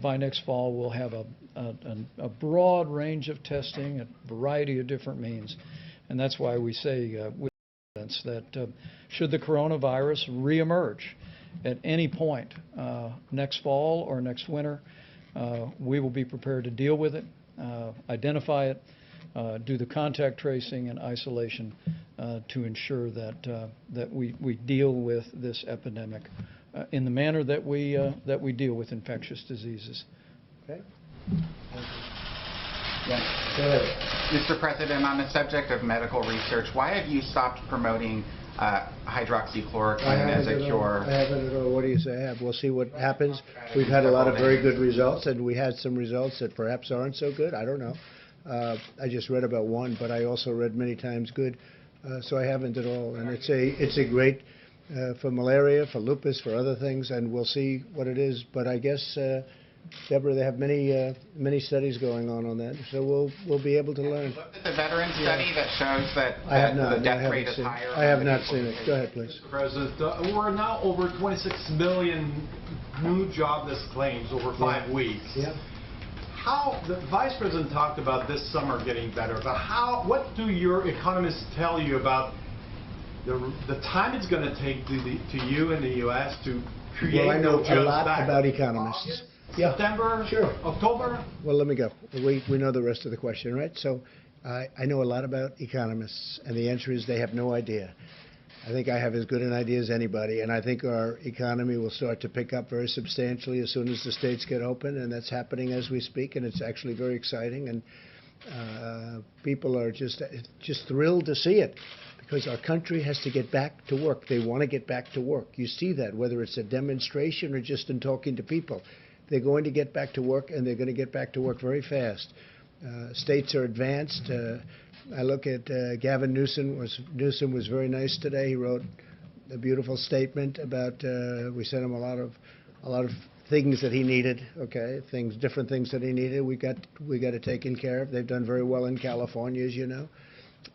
B: by next fall we'll have a broad range of testing, a variety of different means. And that's why we say with confidence that should the coronavirus reemerge at any point next fall or next winter, we will be prepared to deal with it, identify it, do the contact tracing and isolation to ensure that we deal with this epidemic in the manner that we deal with infectious diseases.
A: Okay.
L: Yes.
A: Go ahead.
L: Mr. President, on the subject of medical research, why have you stopped promoting hydroxychloroquine as a cure?
A: I haven't at all. What do you say I have? We'll see what happens. We've had a lot of very good results, and we had some results that perhaps aren't so good. I don't know. I just read about one, but I also read many times good. So I haven't at all. And it's a great for malaria, for lupus, for other things, and we'll see what it is. But I guess, Deborah, they have many studies going on that, so we'll be able to learn.
L: Looked at the veteran study that shows that
A: I have not.
L: the death rate is higher.
A: I have not seen it. Go ahead, please.
I: Mr. President, we're now over 26 million new jobless claims over 5 weeks.
A: Yeah.
I: How the Vice President talked about this summer getting better, but what do your economists tell you about the time it's going to take to you in the U.S. to create
A: Well, I know
I: those
A: a
I: jobs
A: lot
I: back?
A: about economists.
I: August,
A: Yeah.
I: September,
A: Sure.
I: October?
A: Well, let me go. We know the rest of the question, right? So I know a lot about economists, and the answer is they have no idea. I think I have as good an idea as anybody, and I think our economy will start to pick up very substantially as soon as the states get open, and that's happening as we speak, and it's actually very exciting, and people are just thrilled to see it, because our country has to get back to work. They want to get back to work. You see that, whether it's a demonstration or just in talking to people. They're going to get back to work, and they're going to get back to work very fast. States are advanced. I look at Gavin Newsom. Newsom was very nice today. He wrote a beautiful statement about. We sent him a lot of things that he needed. Okay, different things that he needed. We got it taken care of. They've done very well in California, as you know.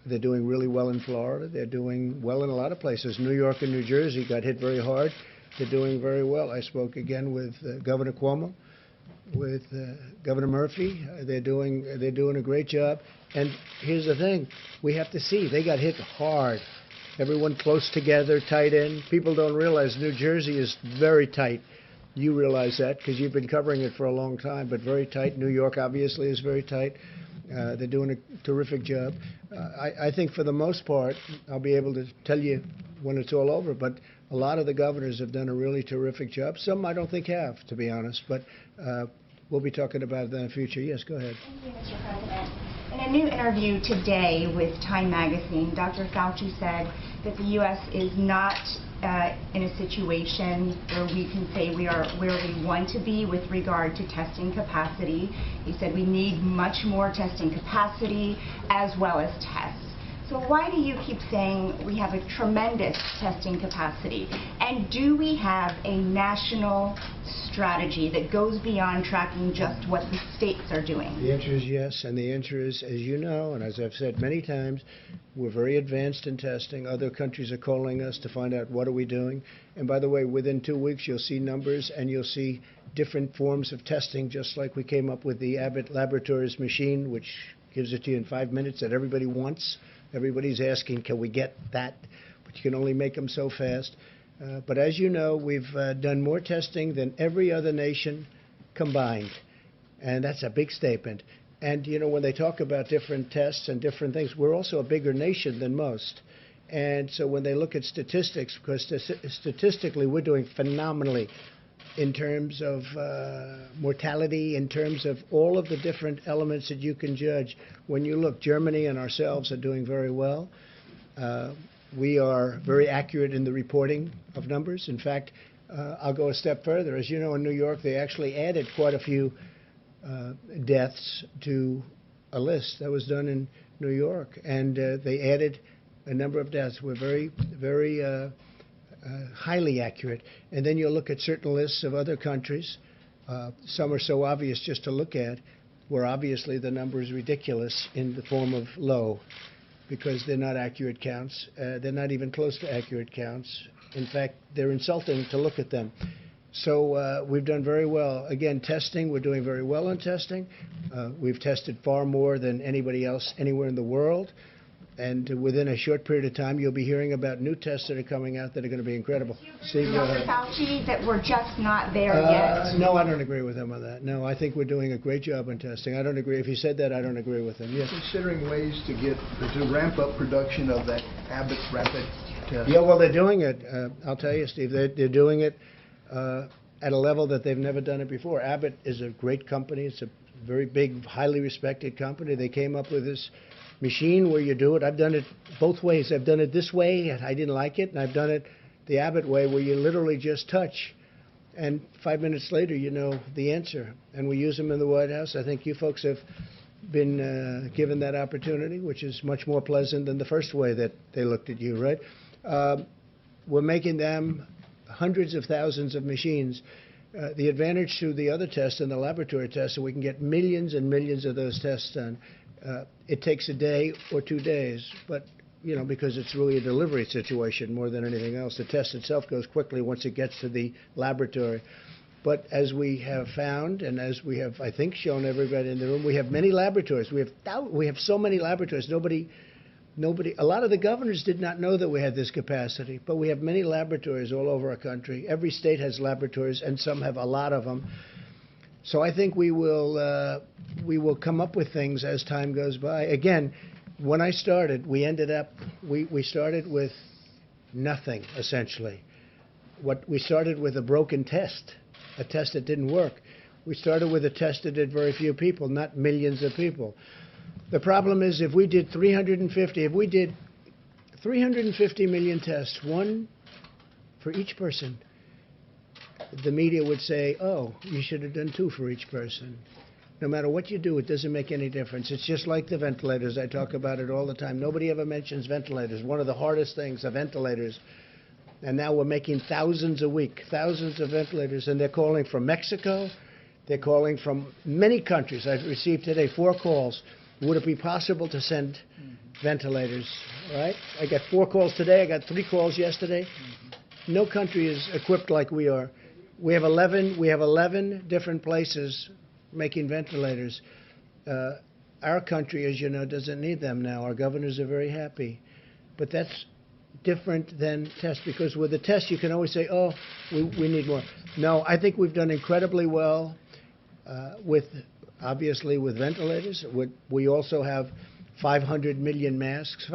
A: They're doing really well in Florida. They're doing well in a lot of places. New York and New Jersey got hit very hard. They're doing very well. I spoke again with Governor Cuomo, with Governor Murphy. They're doing a great job. And here's the thing: we have to see they got hit hard. Everyone close together, tight in. People don't realize New Jersey is very tight. You realize that because you've been covering it for a long time, but very tight. New York obviously is very tight. They're doing a terrific job. I think for the most part, I'll be able to tell you when it's all over, but a lot of the governors have done a really terrific job. Some I don't think have, to be honest, but we'll be talking about that in the future. Yes, go ahead.
M: Thank you, Mr. President. In a new interview today with Time Magazine, Dr. Fauci said that the U.S. is not in a situation where we can say we are where we want to be with regard to testing capacity. He said we need much more testing capacity as well as tests. So why do you keep saying we have a tremendous testing capacity? And do we have a national strategy that goes beyond tracking just what the states are doing?
A: The answer is yes, and the answer is, as you know, and as I've said many times, we're very advanced in testing. Other countries are calling us to find out what are we doing. And by the way, within 2 weeks, you'll see numbers and you'll see different forms of testing, just like we came up with the Abbott Laboratories machine, which gives it to you in 5 minutes that everybody wants. Everybody's asking, can we get that? But you can only make them so fast. But as you know, we've done more testing than every other nation combined. And that's a big statement. And, you know, when they talk about different tests and different things, we're also a bigger nation than most. And so when they look at statistics, because statistically we're doing phenomenally in terms of mortality, in terms of all of the different elements that you can judge. When you look, Germany and ourselves are doing very well. We are very accurate in the reporting of numbers. In fact, I'll go a step further. As you know, in New York, they actually added quite a few deaths to a list that was done in New York. And they added a number of deaths. We're very, very highly accurate. And then you'll look at certain lists of other countries. Some are so obvious just to look at, where obviously the number is ridiculous in the form of low, because they're not accurate counts. They're not even close to accurate counts. In fact, they're insulting to look at them. So we've done very well. Again, testing, we're doing very well on testing. We've tested far more than anybody else anywhere in the world. And within a short period of time, you'll be hearing about new tests that are coming out that are going to be incredible.
M: Steve, Dr. Fauci, that we're just not there yet?
A: No, I don't agree with him on that. No, I think we're doing a great job on testing. I don't agree. If he said that, I don't agree with him. Yes.
E: Considering ways to ramp up production of that Abbott rapid test.
A: Yeah, well, they're doing it. I'll tell you, Steve, they're doing it at a level that they've never done it before. Abbott is a great company. It's a very big, highly respected company. They came up with this machine where you do it. I've done it both ways. I've done it this way, and I didn't like it, and I've done it the Abbott way, where you literally just touch, and 5 minutes later you know the answer. And we use them in the White House. I think you folks have been given that opportunity, which is much more pleasant than the first way that they looked at you, right? We're making them hundreds of thousands of machines. The advantage to the other tests and the laboratory tests is we can get millions and millions of those tests done. It takes a day or 2 days, but, you know, because it's really a delivery situation more than anything else. The test itself goes quickly once it gets to the laboratory. But as we have found, and as we have, I think, shown everybody in the room, we have many laboratories. We have so many laboratories. A lot of the governors did not know that we had this capacity, but we have many laboratories all over our country. Every state has laboratories, and some have a lot of them. So I think we will come up with things as time goes by. Again, when I started, we started with nothing, essentially. We started with a broken test, a test that didn't work. We started with a test that did very few people, not millions of people. The problem is if we did 350 million tests, one for each person, the media would say, oh, you should have done 2 for each person. No matter what you do, it doesn't make any difference. It's just like the ventilators. I talk about it all the time. Nobody ever mentions ventilators. One of the hardest things are ventilators. And now we're making thousands a week, thousands of ventilators. And they're calling from Mexico. They're calling from many countries. I've received today 4 calls. Would it be possible to send ventilators? Right? I got 4 calls today. I got 3 calls yesterday. No country is equipped like we are. We have 11 different places making ventilators. Our country, as you know, doesn't need them now. Our governors are very happy. But that's different than tests, because with the test you can always say, oh, we need more. No, I think we've done incredibly well obviously with ventilators. We also have 500 million masks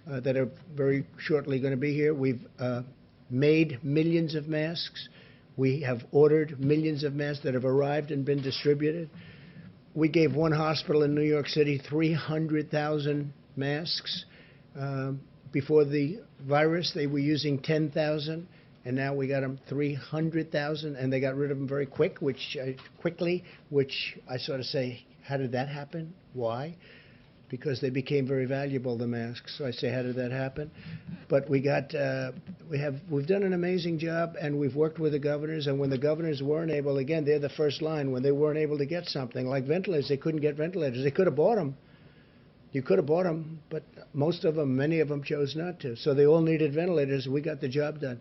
A: that are very shortly going to be here. We've made millions of masks. We have ordered millions of masks that have arrived and been distributed. We gave one hospital in New York City 300,000 masks. Before the virus, they were using 10,000, and now we got them 300,000, and they got rid of them very quickly, which I sort of say, how did that happen? Why? Because they became very valuable, the masks. So I say, how did that happen? But we've done an amazing job, and we've worked with the governors. And when the governors weren't able, again, they're the first line. When they weren't able to get something like ventilators, they couldn't get ventilators. They could have bought them. You could have bought them, but many of them chose not to. So they all needed ventilators. We got the job done.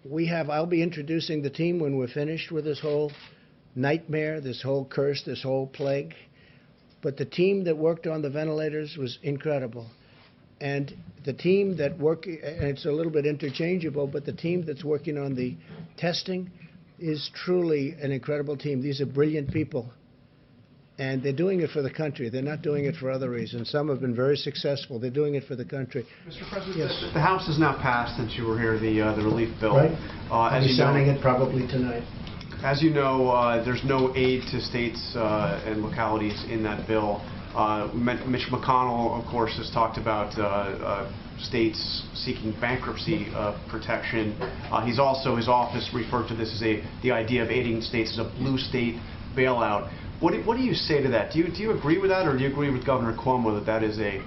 A: I'll be introducing the team when we're finished with this whole nightmare, this whole curse, this whole plague. But the team that worked on the ventilators was incredible. And the team that and it's a little bit interchangeable, but the team that's working on the testing is truly an incredible team. These are brilliant people. And they're doing it for the country. They're not doing it for other reasons. Some have been very successful. They're doing it for the country.
G: Mr. President,
A: yes.
G: The House has now passed, since you were here, the relief bill.
A: Right. I'll be signing it probably tonight.
G: As you know, there's no aid to states and localities in that bill. Mitch McConnell, of course, has talked about states seeking bankruptcy protection. His office referred to this as the idea of aiding states as a blue state bailout. What do you say to that? Do you agree with that, or do you agree with Governor Cuomo that is a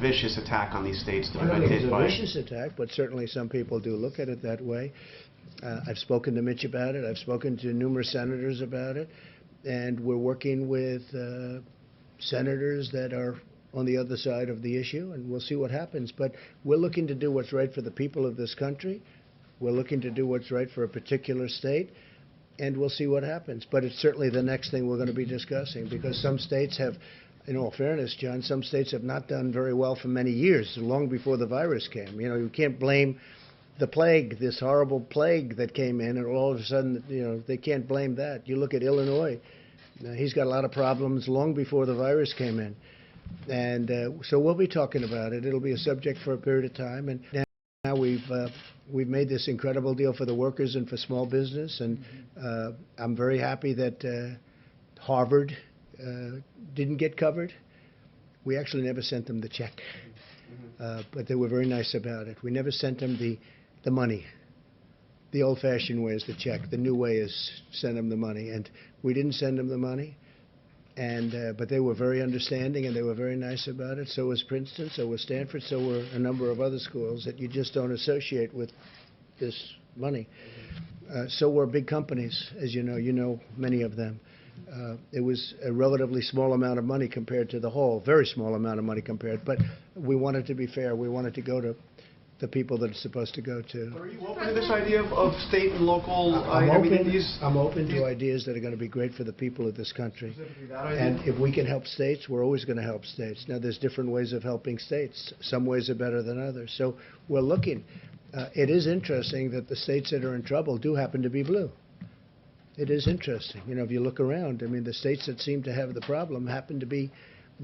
G: vicious attack on these states that have been hit by?
A: I don't think it's a vicious attack, but certainly some people do look at it that way. I've spoken to Mitch about it. I've spoken to numerous senators about it. And we're working with senators that are on the other side of the issue, and we'll see what happens. But we're looking to do what's right for the people of this country. We're looking to do what's right for a particular state, and we'll see what happens. But it's certainly the next thing we're going to be discussing, because some states have, in all fairness, John, some states have not done very well for many years, long before the virus came. You know, you can't blame the plague, this horrible plague that came in, and all of a sudden, you know, they can't blame that. You look at Illinois. He's got a lot of problems long before the virus came in. And so we'll be talking about it. It'll be a subject for a period of time. And now we've made this incredible deal for the workers and for small business. And I'm very happy that Harvard didn't get covered. We actually never sent them the check. But they were very nice about it. We never sent them the money. The old-fashioned way is the check. The new way is send them the money. And we didn't send them the money. And but they were very understanding, and they were very nice about it. So was Princeton, so was Stanford, so were a number of other schools that you just don't associate with this money. So were big companies, as you know many of them. It was a relatively small amount of money compared to the whole, very small amount of money compared. But we wanted to be fair. We wanted to go to the people that it's supposed to go to.
G: Are you open to this idea of state and local?
A: I'm open to ideas that are going to be great for the people of this country. And if we can help states, we're always going to help states. Now, there's different ways of helping states. Some ways are better than others. So we're looking. It is interesting that the states that are in trouble do happen to be blue. It is interesting. You know, if you look around, I mean, the states that seem to have the problem happen to be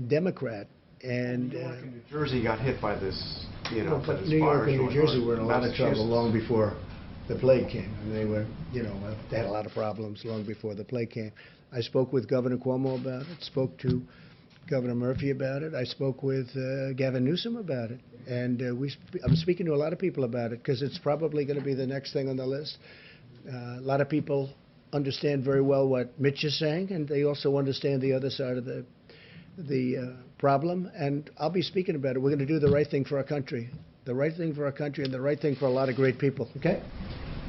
A: Democrat. And
G: New York and New Jersey got hit by this,
A: but New York and New Jersey were in a lot of trouble long before the plague came. And they were, they had a lot of problems long before the plague came. I spoke with Governor Cuomo about it, spoke to Governor Murphy about it. I spoke with Gavin Newsom about it. And I'm speaking to a lot of people about it because it's probably going to be the next thing on the list. A lot of people understand very well what Mitch is saying, and they also understand the other side of the problem. And I'll be speaking about it. We're going to do the right thing for our country. The right thing for our country and the right thing for a lot of great people. Okay?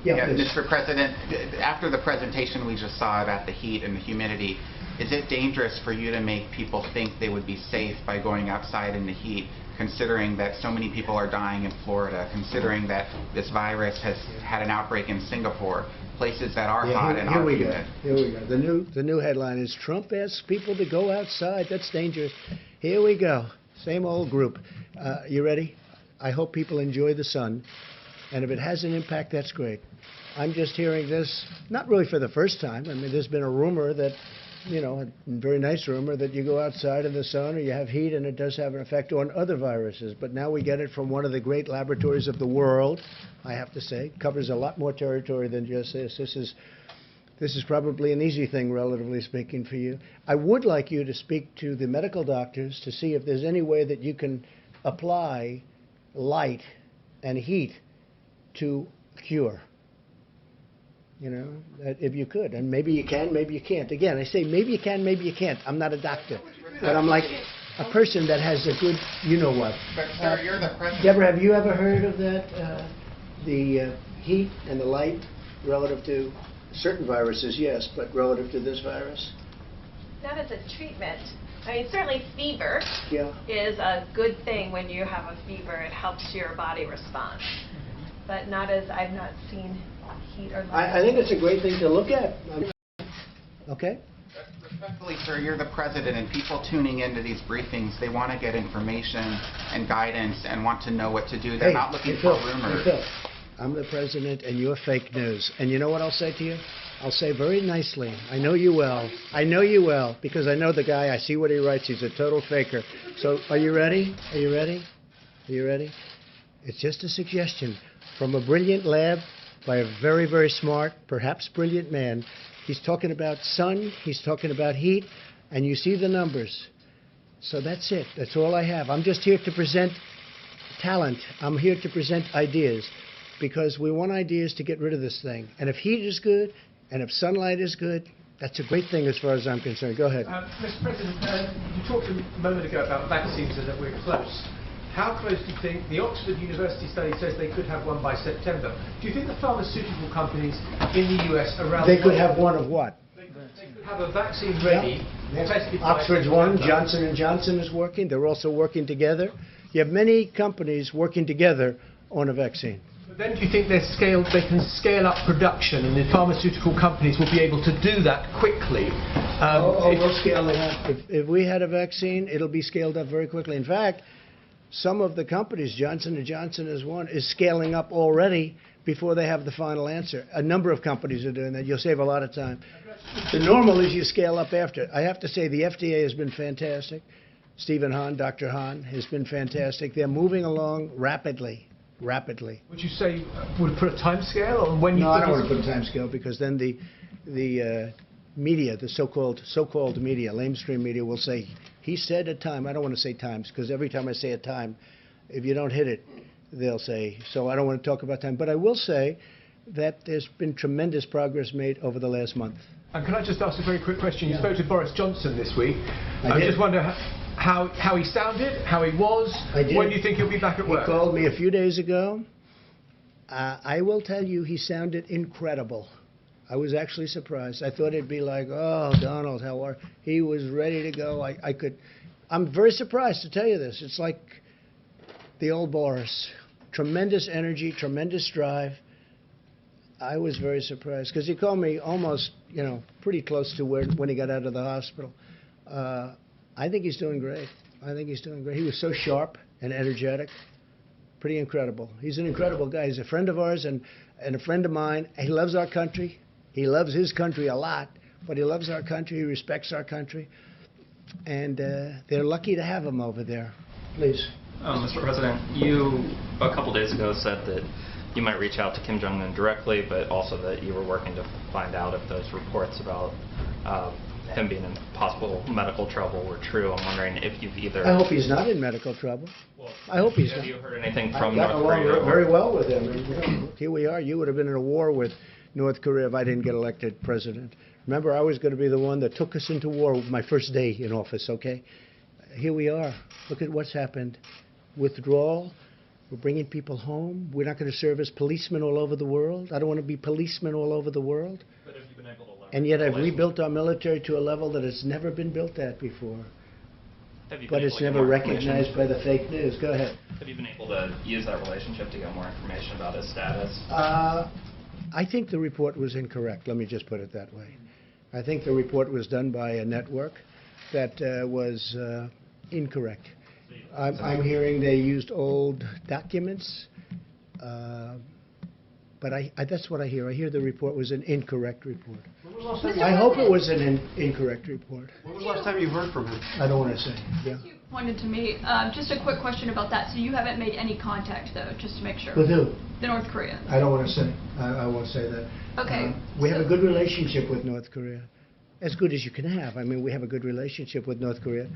L: Yeah, Mr. President, after the presentation we just saw about the heat and the humidity, is it dangerous for you to make people think they would be safe by going outside in the heat, considering that so many people are dying in Florida, considering that this virus has had an outbreak in Singapore, places that are hot and are humid?
A: Here we go. The new headline is Trump asks people to go outside. That's dangerous. Here we go. Same old group. You ready? I hope people enjoy the sun. And if it has an impact, that's great. I'm just hearing this, not really for the first time. I mean, there's been a rumor that, a very nice rumor that you go outside in the sun or you have heat and it does have an effect on other viruses. But now we get it from one of the great laboratories of the world, I have to say. It covers a lot more territory than just this. This is probably an easy thing, relatively speaking, for you. I would like you to speak to the medical doctors to see if there's any way that you can apply light and heat to cure. If you could. And maybe you can, maybe you can't. Again, I say maybe you can, maybe you can't. I'm not a doctor. But I'm like a person that has a good, you-know-what.
L: But, sir, you're the president.
A: Deborah, have you ever heard of that? The heat and the light relative to certain viruses, yes, but relative to this virus?
N: Not as a treatment. I mean, certainly fever
A: Yeah.
N: is a good thing. When you have a fever, it helps your body respond. But not as, I've not seen heat or light.
A: I think it's a great thing to look at. Okay?
L: Respectfully, sir, you're the president, and people tuning into these briefings, they want to get information and guidance and want to know what to do. They're not looking for rumors.
A: Phil, I'm the president, and you're fake news. And you know what I'll say to you? I'll say very nicely, I know you well. I know you well, because I know the guy. I see what he writes. He's a total faker. So are you ready? Are you ready? Are you ready? It's just a suggestion from a brilliant lab by a very, very smart, perhaps brilliant man. He's talking about sun, he's talking about heat, and you see the numbers. So that's it. That's all I have. I'm just here to present talent. I'm here to present ideas, because we want ideas to get rid of this thing. And if heat is good, and if sunlight is good, that's a great thing as far as I'm concerned. Go ahead.
K: Mr. President, you talked a moment ago about vaccines and that we're close. How close do you think, the Oxford University study says they could have one by September. Do you think the pharmaceutical companies in the US around
A: They could have one of what?
K: They could have a vaccine ready, tested by
A: Oxford's one, Johnson & Johnson is working. They're also working together. You have many companies working together on a vaccine.
K: But then do you think they can scale up production and the pharmaceutical companies will be able to do that quickly?
A: We'll scale it up. If we had a vaccine, it'll be scaled up very quickly. In fact, some of the companies, Johnson & Johnson is one, is scaling up already before they have the final answer. A number of companies are doing that. You'll save a lot of time. The normal is you scale up after. I have to say the FDA has been fantastic. Stephen Hahn, Dr. Hahn, has been fantastic. They're moving along rapidly. Rapidly.
K: Would you say, would put a time scale on when you
A: No, I don't want to put a time scale, because then the media, the so-called media, lamestream media, will say, he said a time. I don't want to say times, because every time I say a time, if you don't hit it, they'll say. So I don't want to talk about time. But I will say that there's been tremendous progress made over the last month.
K: And can I just ask a very quick question? You spoke to Boris Johnson this week. I
A: did.
K: just wonder how he sounded, how he was.
A: I did.
K: When do you think he'll be back at work?
A: He called me a few days ago. I will tell you, he sounded incredible. I was actually surprised. I thought it'd be like, oh, Donald, how are you? He was ready to go. I'm very surprised to tell you this. It's like the old Boris. Tremendous energy, tremendous drive. I was very surprised, because he called me almost, pretty close to when he got out of the hospital. I think he's doing great. I think he's doing great. He was so sharp and energetic. Pretty incredible. He's an incredible guy. He's a friend of ours and a friend of mine. He loves our country. He loves his country a lot, but he loves our country. He respects our country. And they're lucky to have him over there. Please.
F: Mr. President, you a couple days ago said that you might reach out to Kim Jong-un directly, but also that you were working to find out if those reports about him being in possible medical trouble were true. I'm wondering if you've either...
A: I hope he's not in medical trouble. I hope he's not.
F: Have you heard anything from
A: I got
F: North
A: along
F: Korea?
A: very well with him. And, you know, here we are. You would have been in a war with North Korea if I didn't get elected president. Remember, I was going to be the one that took us into war my first day in office, okay? Here we are. Look at what's happened. Withdrawal. We're bringing people home. We're not going to serve as policemen all over the world. I don't want to be policemen all over the world.
F: But have you been able to leverage
A: And yet I've
F: relations-
A: rebuilt our military to a level that it's never been built at before.
F: Have you
A: But
F: been
A: it's
F: able to get
A: never
F: more information?
A: recognized by the fake news. Go ahead.
F: Have you been able to use that relationship to get more information about his status?
A: I think the report was incorrect. Let me just put it that way. I think the report was done by a network that was incorrect. I'm hearing they used old documents, but that's what I hear. I hear the report was an incorrect report. I hope it was an incorrect report.
G: When was the last time you heard from him?
A: I don't want to say. Yeah.
J: You pointed to me. Just a quick question about that. So you haven't made any contact, though, just to make sure.
A: With who?
J: The North Korea.
A: I don't want to say. I won't say that.
J: Okay.
A: We have a good relationship with North Korea, as good as you can have. I mean, we have a good relationship with North Korea.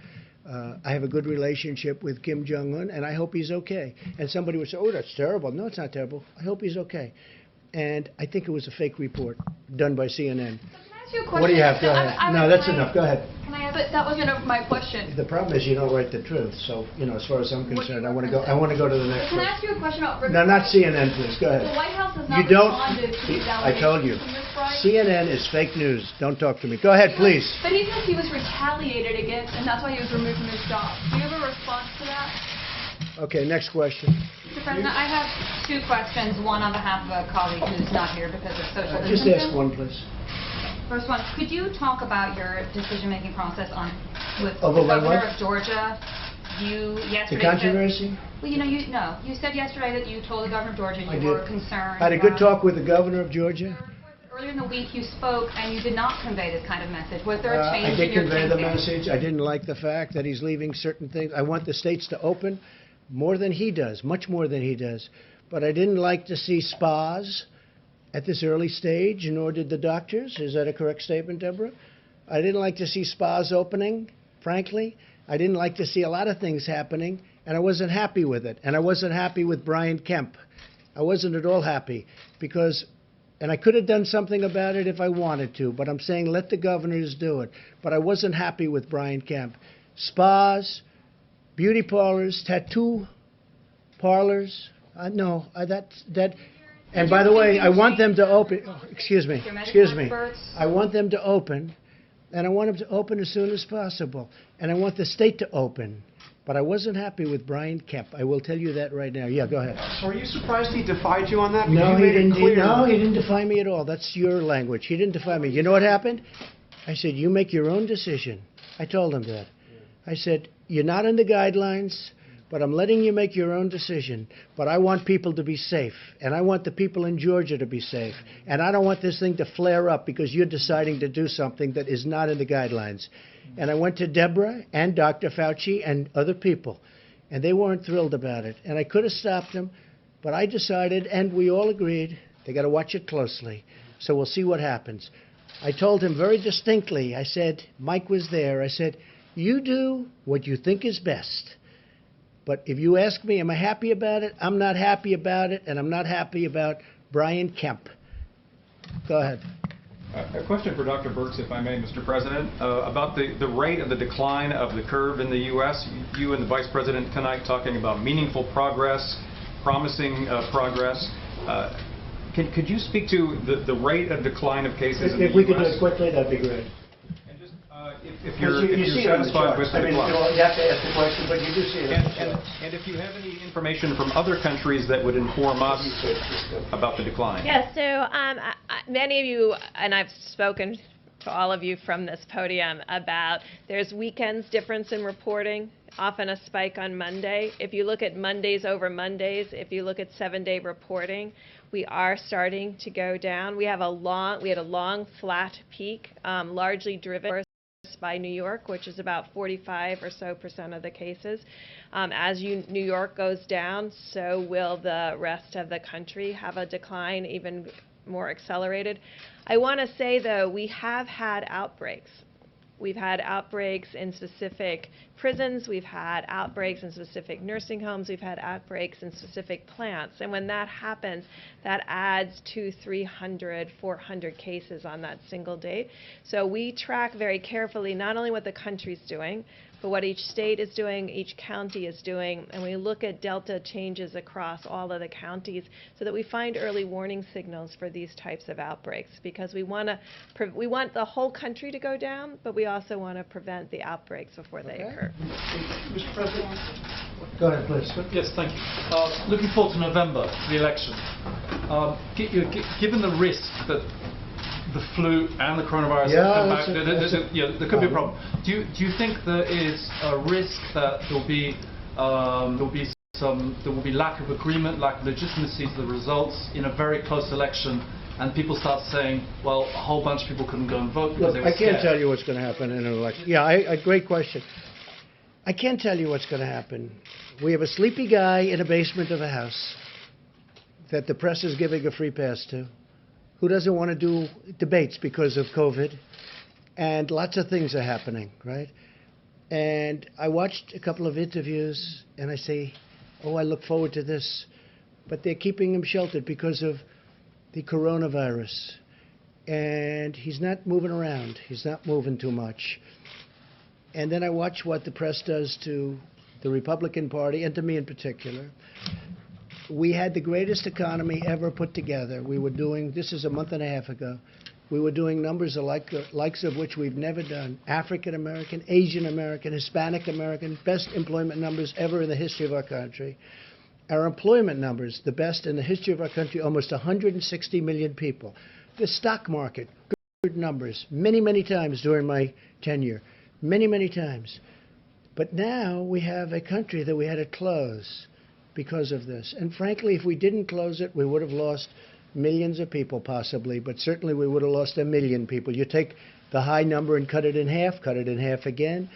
A: I have a good relationship with Kim Jong-un, and I hope he's okay. And somebody would say, oh, that's terrible. No, it's not terrible. I hope he's okay. And I think it was a fake report done by CNN.
J: Can I ask you a question?
A: What do you have? Go
J: So
A: ahead. No, that's enough. Go ahead.
J: Can I ask? But that wasn't my question.
A: The problem is you don't write the truth. So, you know, as far as I'm concerned, I want to go to the next
J: Can I
A: one.
J: ask you a question about
A: No, not CNN, please. Go ahead.
J: The White House has
A: You
J: not
A: don't.
J: responded to these
A: I told you.
J: allegations from this Friday.
A: CNN is fake news. Don't talk to me. Go ahead, please.
J: But he says he was retaliated against, and that's why he was removed from his job. Do you have a response to that?
A: Okay, next question.
H: Mr. President, I have two questions, one on behalf of a colleague who's not here because of social
A: Just
H: distancing.
A: ask one, please.
H: First one, could you talk about your decision-making process with
A: Over
H: the
A: my
H: governor
A: what?
H: of Georgia? You yesterday
A: The controversy?
H: Well, you said yesterday that you told the governor of Georgia
A: I
H: you were
A: did.
H: concerned.
A: I had a good
H: about-
A: talk with the governor of Georgia.
H: Earlier in the week, you spoke and you did not convey this kind of message. Was there a change
A: I
H: in
A: did
H: your
A: convey the
H: thinking?
A: message. I didn't like the fact that he's leaving certain things. I want the states to open more than he does, much more than he does. But I didn't like to see spas at this early stage, nor did the doctors. Is that a correct statement, Deborah? I didn't like to see spas opening, frankly. I didn't like to see a lot of things happening, and I wasn't happy with it. And I wasn't happy with Brian Kemp. I wasn't at all happy because, and I could have done something about it if I wanted to, but I'm saying let the governors do it. But I wasn't happy with Brian Kemp. Spas, beauty parlors, tattoo parlors, and by the way, I want them to open, excuse me, I want them to open, and I want them to open as soon as possible. And I want the state to open. But I wasn't happy with Brian Kemp. I will tell you that right now. Yeah, go ahead.
G: So are you surprised he defied you on that?
A: No,
G: Because
A: he
G: you made it
A: didn't.
G: clear.
A: No, he didn't defy me at all. That's your language. He didn't defy me. You know what happened? I said, you make your own decision. I told him that. I said, you're not in the guidelines, but I'm letting you make your own decision. But I want people to be safe, and I want the people in Georgia to be safe. And I don't want this thing to flare up because you're deciding to do something that is not in the guidelines. And I went to Deborah and Dr. Fauci and other people, and they weren't thrilled about it. And I could have stopped them, but I decided, and we all agreed, they got to watch it closely. So we'll see what happens. I told him very distinctly, I said, Mike was there, I said, you do what you think is best. But if you ask me, am I happy about it? I'm not happy about it, and I'm not happy about Brian Kemp. Go ahead.
I: A question for Dr. Birx, if I may, Mr. President, about the rate of the decline of the curve in the U.S. You and the Vice President tonight talking about meaningful progress, promising progress. Could you speak to the rate of decline of cases in the U.S.?
A: If we could do it quickly, that'd be great.
I: And just if you're satisfied with the decline.
A: You have to ask the question, but you do see it.
I: And if you have any information from other countries that would inform us about the decline.
N: Yes, so many of you, and I've spoken to all of you from this podium about there's weekends difference in reporting, often a spike on Monday. If you look at Mondays over Mondays, if you look at 7-day reporting, we are starting to go down. We had a long flat peak, largely driven by New York, which is about 45% or so of the cases. As New York goes down, so will the rest of the country have a decline, even more accelerated. I want to say, though, we have had outbreaks. We've had outbreaks in specific prisons. We've had outbreaks in specific nursing homes. We've had outbreaks in specific plants. And when that happens, that adds 200, 300, 400 cases on that single day. So we track very carefully not only what the country's doing, but what each state is doing, each county is doing, and we look at delta changes across all of the counties so that we find early warning signals for these types of outbreaks, because we want the whole country to go down, but we also want to prevent the outbreaks before they occur.
E: Mr. President?
A: Go ahead, please.
I: Yes, thank you. Looking forward to November, the election. Given the risk that the flu and the coronavirus come back, there could be a problem. Do you think there is a risk that there will be lack of agreement, lack of legitimacy to the results in a very close election, and people start saying, well, a whole bunch of people couldn't go and vote because they were scared?
A: I can't tell you what's going to happen in an election. Yeah, great question. I can't tell you what's going to happen. We have a sleepy guy in a basement of a house that the press is giving a free pass to, who doesn't want to do debates because of COVID, and lots of things are happening, right? And I watched a couple of interviews, and I say, oh, I look forward to this. But they're keeping him sheltered because of the coronavirus. And he's not moving around. He's not moving too much. And then I watch what the press does to the Republican Party, and to me in particular. We had the greatest economy ever put together. We were doing, this is a month and a half ago, we were doing numbers likes of which we've never done. African American, Asian American, Hispanic American, best employment numbers ever in the history of our country. Our employment numbers, the best in the history of our country, almost 160 million people. The stock market, good numbers, many, many times during my tenure, many, many times. But now we have a country that we had to close because of this. And frankly, if we didn't close it, we would have lost millions of people possibly, but certainly we would have lost 1 million people. You take the high number and cut it in half again,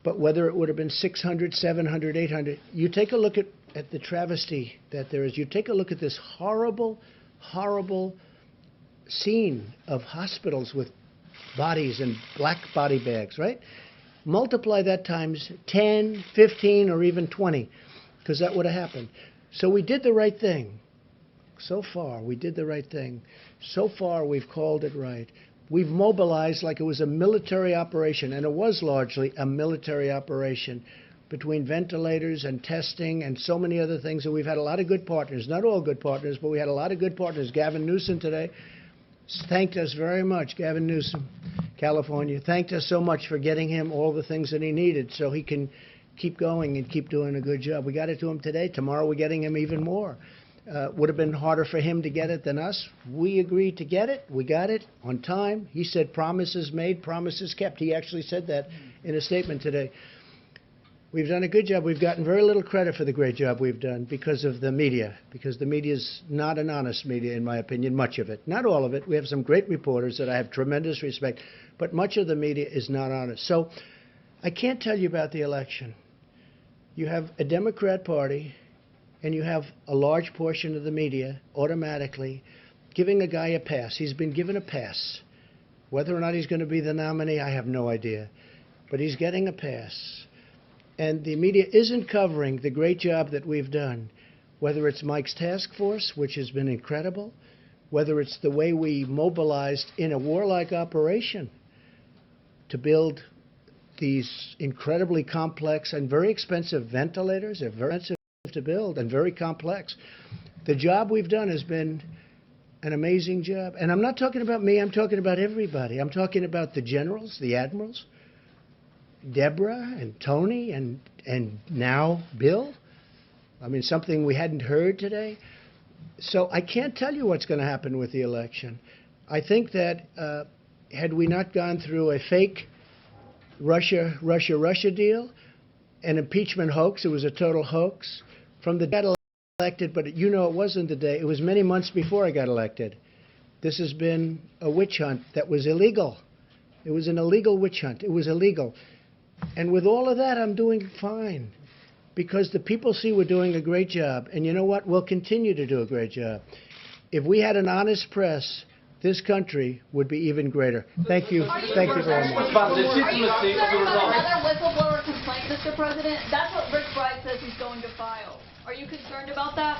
A: but whether it would have been 600, 700, 800, you take a look at the travesty that there is. You take a look at this horrible, horrible scene of hospitals with bodies and black body bags, right? Multiply that times 10, 15, or even 20. Because that would have happened. So we did the right thing. So far, we did the right thing. So far, we've called it right. We've mobilized like it was a military operation, and it was largely a military operation, between ventilators and testing and so many other things. And we've had a lot of good partners. Not all good partners, but we had a lot of good partners. Gavin Newsom today thanked us very much. Gavin Newsom, California, thanked us so much for getting him all the things that he needed so he can keep going and keep doing a good job. We got it to him today. Tomorrow we're getting him even more. Would have been harder for him to get it than us. We agreed to get it. We got it on time. He said promises made, promises kept. He actually said that in a statement today. We've done a good job. We've gotten very little credit for the great job we've done because of the media, because the media is not an honest media, in my opinion, much of it. Not all of it. We have some great reporters that I have tremendous respect, but much of the media is not honest. So I can't tell you about the election. You have a Democrat Party, and you have a large portion of the media automatically giving a guy a pass. He's been given a pass. Whether or not he's going to be the nominee, I have no idea. But he's getting a pass. And the media isn't covering the great job that we've done, whether it's Mike's task force, which has been incredible, whether it's the way we mobilized in a warlike operation to build these incredibly complex and very expensive ventilators. They're very expensive to build and very complex. The job we've done has been an amazing job. And I'm not talking about me. I'm talking about everybody. I'm talking about the generals, the admirals, Deborah and Tony and now Bill. I mean, something we hadn't heard today. So I can't tell you what's going to happen with the election. I think that had we not gone through a fake Russia deal, an impeachment hoax. It was a total hoax. From the day I got elected, but you know it wasn't the day. It was many months before I got elected. This has been a witch hunt that was illegal. It was an illegal witch hunt. It was illegal. And with all of that, I'm doing fine because the people see we're doing a great job. And you know what? We'll continue to do a great job. If we had an honest press, this country would be even greater. Thank you.
J: Are you
A: Thank you very much.
J: Are you concerned about another whistleblower complaint, Mr. President? That's what Rick Bride says he's going to file. Are you concerned about that?